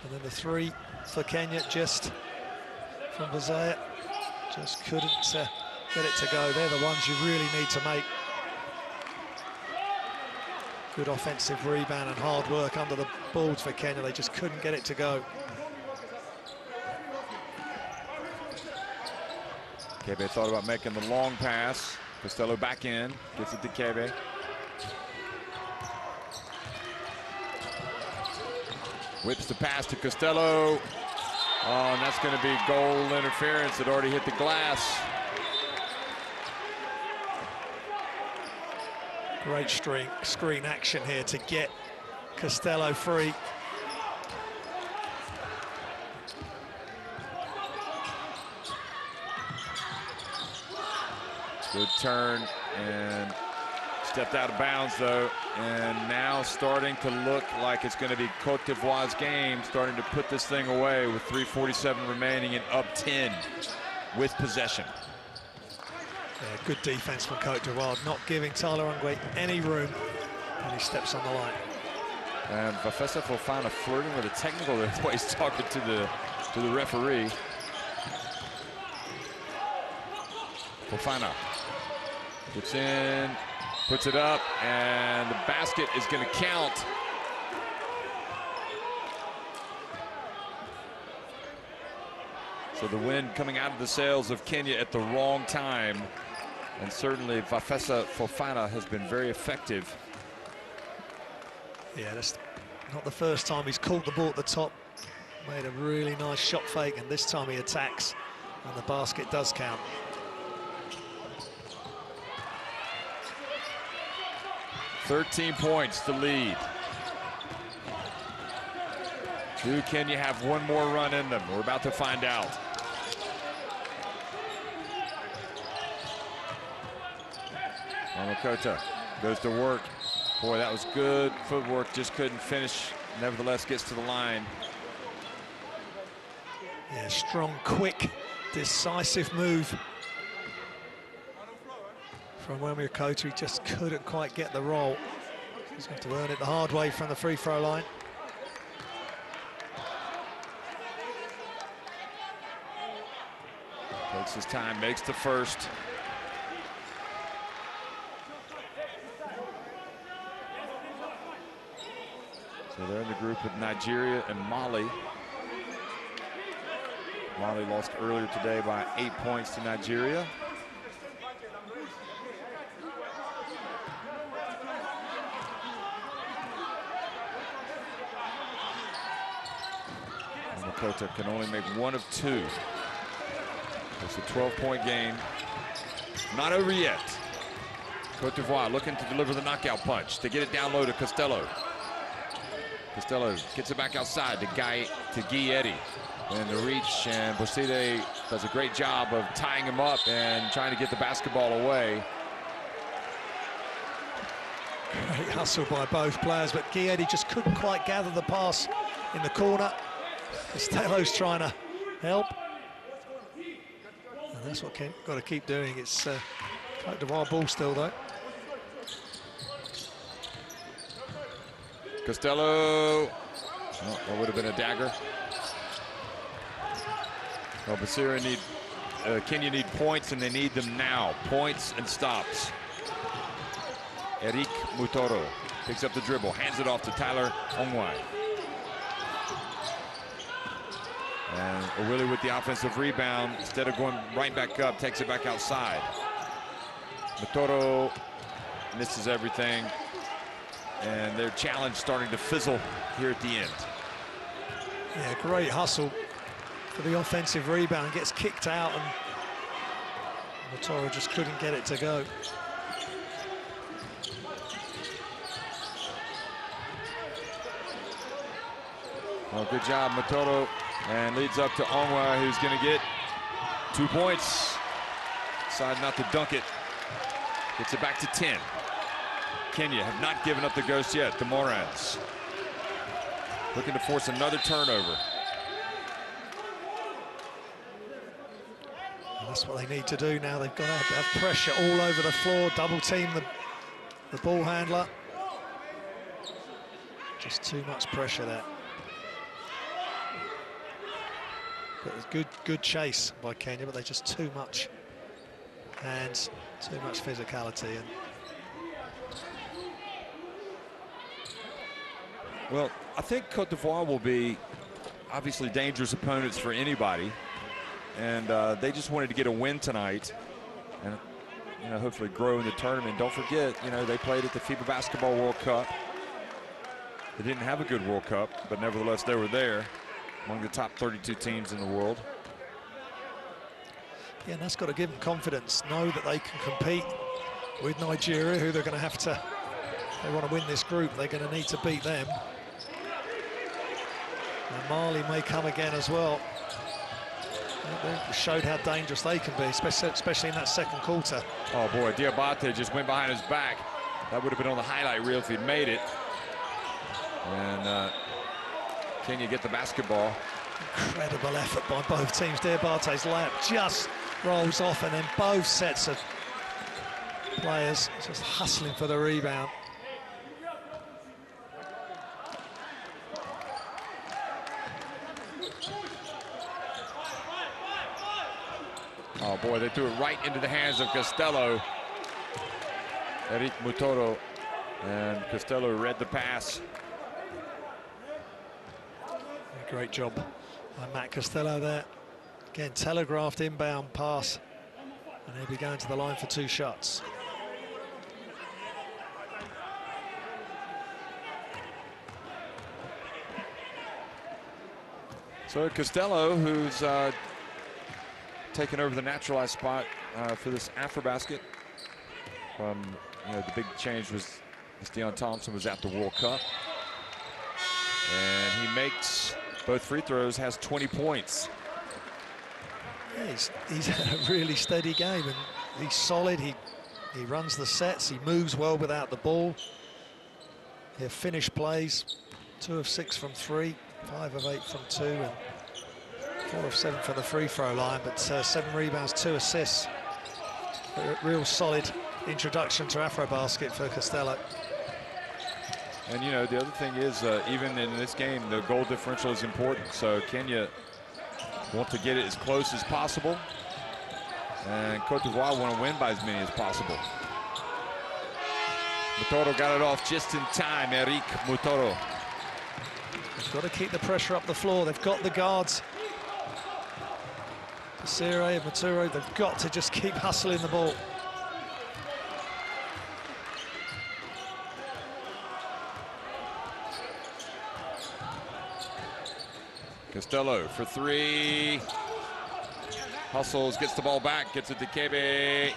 And then the 3 for Kenya, just from Bazaya. Just couldn't get it to go. They're the ones you really need to make. Good offensive rebound and hard work under the boards for Kenya. They just couldn't get it to go. Kebe thought about making the long pass. Costello back in, gets it to Kebe. Whips the pass to Costello. Oh, and that's going to be goal interference. It already hit the glass. Great screen action here to get Costello free. Good turn and stepped out of bounds though, and now starting to look like it's going to be Cote d'Ivoire's game, starting to put this thing away with 3:47 remaining and up 10 with possession. Yeah, good defense from Cote d'Ivoire, not giving Tyler Ongwe any room when he steps on the line. And Vafesa Fofana flirting with a technical there, the way he's talking to the referee. Fofana gets in, puts it up, and the basket is going to count. So the wind coming out of the sails of Kenya at the wrong time. And certainly Vafesa Fofana has been very effective. Yeah, that's not the first time he's caught the ball at the top. Made a really nice shot fake, and this time he attacks, and the basket does count. 13 points to lead. Do Kenya have one more run in them? We're about to find out. Cote goes to work. Boy, that was good footwork, just couldn't finish. Nevertheless, gets to the line. Yeah, strong, quick, decisive move from Cote. He just couldn't quite get the roll. He's going to have to earn it the hard way from the free throw line. Takes his time, makes the first. So they're in the group with Nigeria and Mali. Mali lost earlier today by 8 points to Nigeria. Cote can only make one of two. It's a 12-point game. Not over yet. Cote d'Ivoire looking to deliver the knockout punch. To get it down low to Costello. Costello gets it back outside to Guy Eddy. And the reach, and Boside does a great job of tying him up and trying to get the basketball away. Great hustle by both players, but Guy Eddy just couldn't quite gather the pass in the corner. Costello's trying to help. And that's what Kent got to keep doing. It's Cote d'Ivoire ball still, though. Costello. Oh, that would have been a dagger. Well, Kenya need points, and they need them now. Points and stops. Eric Mutoro picks up the dribble, hands it off to Tyler Ongwai. And Owili with the offensive rebound, instead of going right back up, takes it back outside. Mutoro misses everything, and their challenge starting to fizzle here at the end. Yeah, great hustle for the offensive rebound, gets kicked out, and Mutoro just couldn't get it to go. Well, good job, Mutoro, and leads up to Ongwa, who's going to get 2 points. Decide not to dunk it. Gets it back to 10. Kenya have not given up the ghost yet. The Morans looking to force another turnover. That's what they need to do now. They've got to have pressure all over the floor, double team the ball handler. Just too much pressure there. But it's good chase by Kenya, but they're just too much hands, too much physicality. And well, I think Cote d'Ivoire will be obviously dangerous opponents for anybody, and they just wanted to get a win tonight, and hopefully grow in the tournament. Don't forget, they played at the FIBA Basketball World Cup. They didn't have a good World Cup, but nevertheless they were there, among the top 32 teams in the world. Yeah, and that's got to give them confidence, know that they can compete with Nigeria, who they're going to have to, if they want to win this group, they're going to need to beat them. And Mali may come again as well. They showed how dangerous they can be, especially in that second quarter. Oh boy, Diabate just went behind his back. That would have been on the highlight reel if he'd made it. And Kenya get the basketball. Incredible effort by both teams. Diabate's layup just rolls off, and then both sets of players just hustling for the rebound. Oh boy, they threw it right into the hands of Costello. Eric Mutoro, and Costello read the pass. Great job by Matt Costello there. Again, telegraphed inbound pass, and he'll be going to the line for 2 shots. So Costello, who's taken over the naturalized spot for this AfroBasket. The big change was Deion Thompson was at the World Cup. And he makes both free throws, has 20 points. Yeah, he's a really steady game, and he's solid. He runs the sets, he moves well without the ball. He'll finish plays, 2 of 6 from 3, 5 of 8 from 2, and 4 of 7 from the free throw line, but 7 rebounds, 2 assists. A real solid introduction to AfroBasket for Costello. And you know, the other thing is, even in this game, the goal differential is important. So Kenya want to get it as close as possible, and Cote d'Ivoire want to win by as many as possible. Mutoro got it off just in time, Eric Mutoro. They've got to keep the pressure up the floor. They've got the guards. Basire and Mutoro, they've got to just keep hustling the ball. Costello for 3. Hustles, gets the ball back, gets it to Kebe.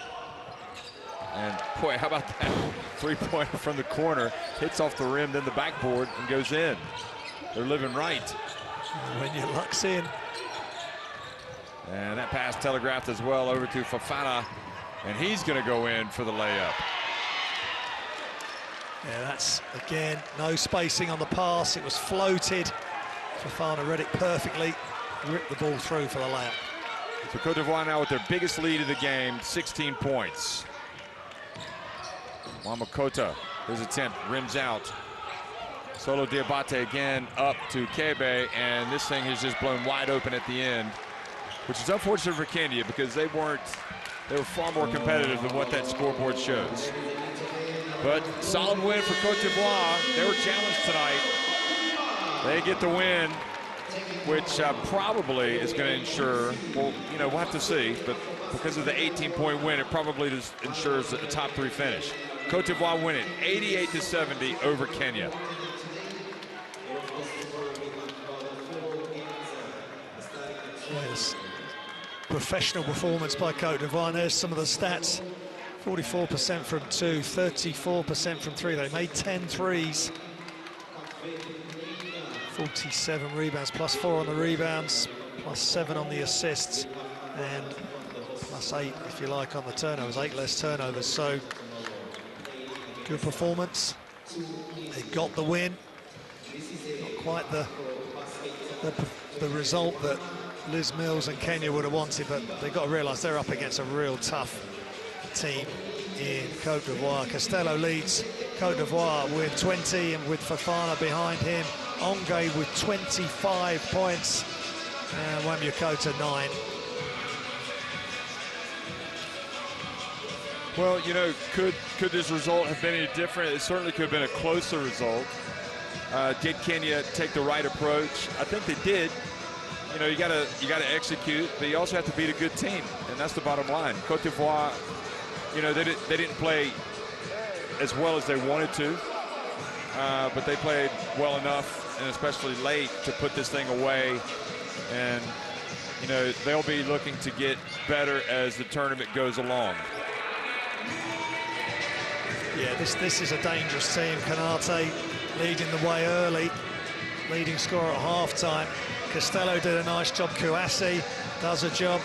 And boy, how about that 3-pointer from the corner? Hits off the rim, then the backboard, and goes in. They're living right. When your luck's in. And that pass telegraphed as well over to Fofana. And he's going to go in for the layup. Yeah, that's, again, no spacing on the pass. It was floated. Fofana read it perfectly, ripped the ball through for the layup. So Cote d'Ivoire now with their biggest lead of the game, 16 points. Wamakota, his attempt, rims out. Solo Diabate again up to Kebe, and this thing is just blown wide open at the end, which is unfortunate for Kenya because they were far more competitive than what that scoreboard shows. But solid win for Cote d'Ivoire. They were challenged tonight. They get the win, which probably is going to ensure, well, you know, we'll have to see, but because of the 18-point win, it probably ensures a top 3 finish. Cote d'Ivoire win it 88-70 over Kenya. Yes. Professional performance by Cote d'Ivoire. There's some of the stats. 44% from 2, 34% from 3. They made 10 threes. 47 rebounds, plus 4 on the rebounds, plus 7 on the assists, and plus 8, if you like, on the turnovers, 8 less turnovers. So good performance. They got the win. Not quite the result that Liz Mills and Kenya would have wanted, but they've got to realise they're up against a real tough team in Cote d'Ivoire. Costello leads Cote d'Ivoire with 20, and with Fofana behind him. Onge with 25 points, and Wamukota 9. Well, you know, could this result have been any different? It certainly could have been a closer result. Did Kenya take the right approach? I think they did. You know, you gotta execute, but you also have to beat a good team, and that's the bottom line. Cote d'Ivoire, you know, they didn't play as well as they wanted to, but they played well enough, and especially late, to put this thing away. And you know, they'll be looking to get better as the tournament goes along. Yeah, this is a dangerous team. Canate leading the way early, leading scorer at halftime. Costello did a nice job. Kouassi does a job.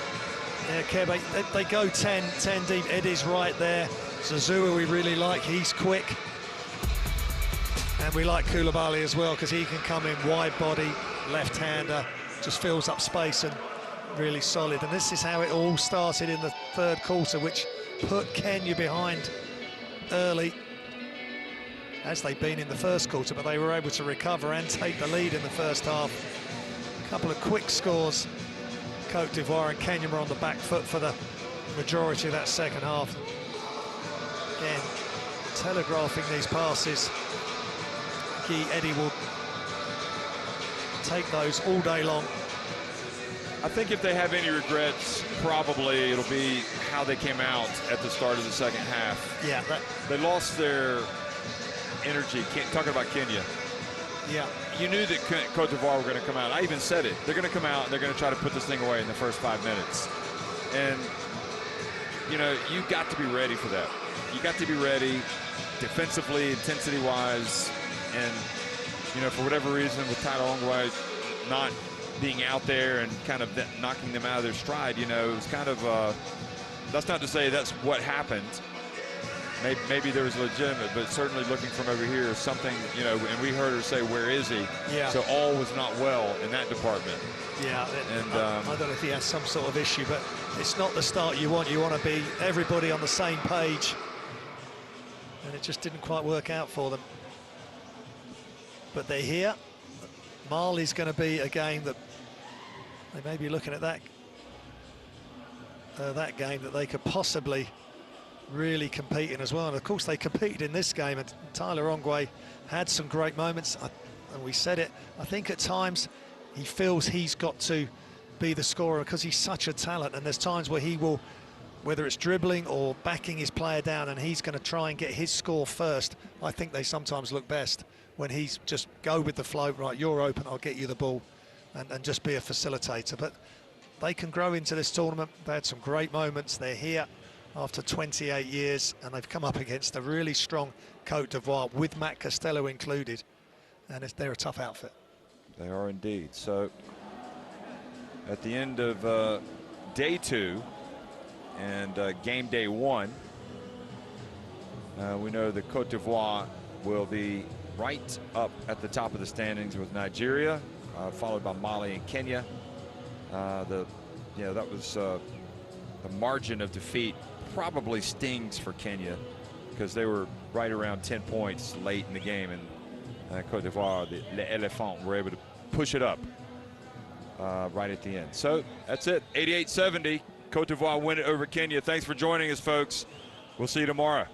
Yeah, Kebe, they go 10 deep. Eddie's right there. Zazua we really like, he's quick. And we like Koulibaly as well, because he can come in wide body, left-hander, just fills up space, and really solid. And this is how it all started in the third quarter, which put Kenya behind early, as they'd been in the first quarter, but they were able to recover and take the lead in the first half. A couple of quick scores. Cote d'Ivoire and Kenya were on the back foot for the majority of that second half. Again, telegraphing these passes. Eddie will take those all day long. I think if they have any regrets, probably it'll be how they came out at the start of the second half. Yeah. They lost their energy, talking about Kenya. Yeah. You knew that Cote d'Ivoire were going to come out. I even said it. They're going to come out and they're going to try to put this thing away in the first 5 minutes. And, you know, you got to be ready for that. You got to be ready. defensively, intensity-wise, and you know, for whatever reason, with Tyler Ongwe not being out there and kind of knocking them out of their stride, you know, it was kind of, that's not to say that's what happened. Maybe there was legitimate, but certainly looking from over here, something, you know, and we heard her say, where is he? Yeah. So all was not well in that department. Yeah, and I don't know if he has some sort of issue, but it's not the start you want. You want to be everybody on the same page, and it just didn't quite work out for them. But they're here. Mali's going to be a game that they may be looking at that game that they could possibly really compete in as well. And of course they competed in this game, and Tyler Ongwe had some great moments, and we said it, I think at times he feels he's got to be the scorer because he's such a talent, and there's times where he will, whether it's dribbling or backing his player down, and he's going to try and get his score first. I think they sometimes look best when he's just go with the flow, right, you're open, I'll get you the ball, and just be a facilitator. But they can grow into this tournament. They had some great moments. They're here after 28 years, and they've come up against a really strong Cote d'Ivoire, with Matt Costello included, and they're a tough outfit. They are indeed. So at the end of day 2 and game day 1, we know that Cote d'Ivoire will be right up at the top of the standings with Nigeria, followed by Mali and Kenya. That was the margin of defeat probably stings for Kenya, because they were right around 10 points late in the game, and Cote d'Ivoire, the Elephants, were able to push it up right at the end. So that's it, 88-70. Cote d'Ivoire win it over Kenya. Thanks for joining us, folks. We'll see you tomorrow.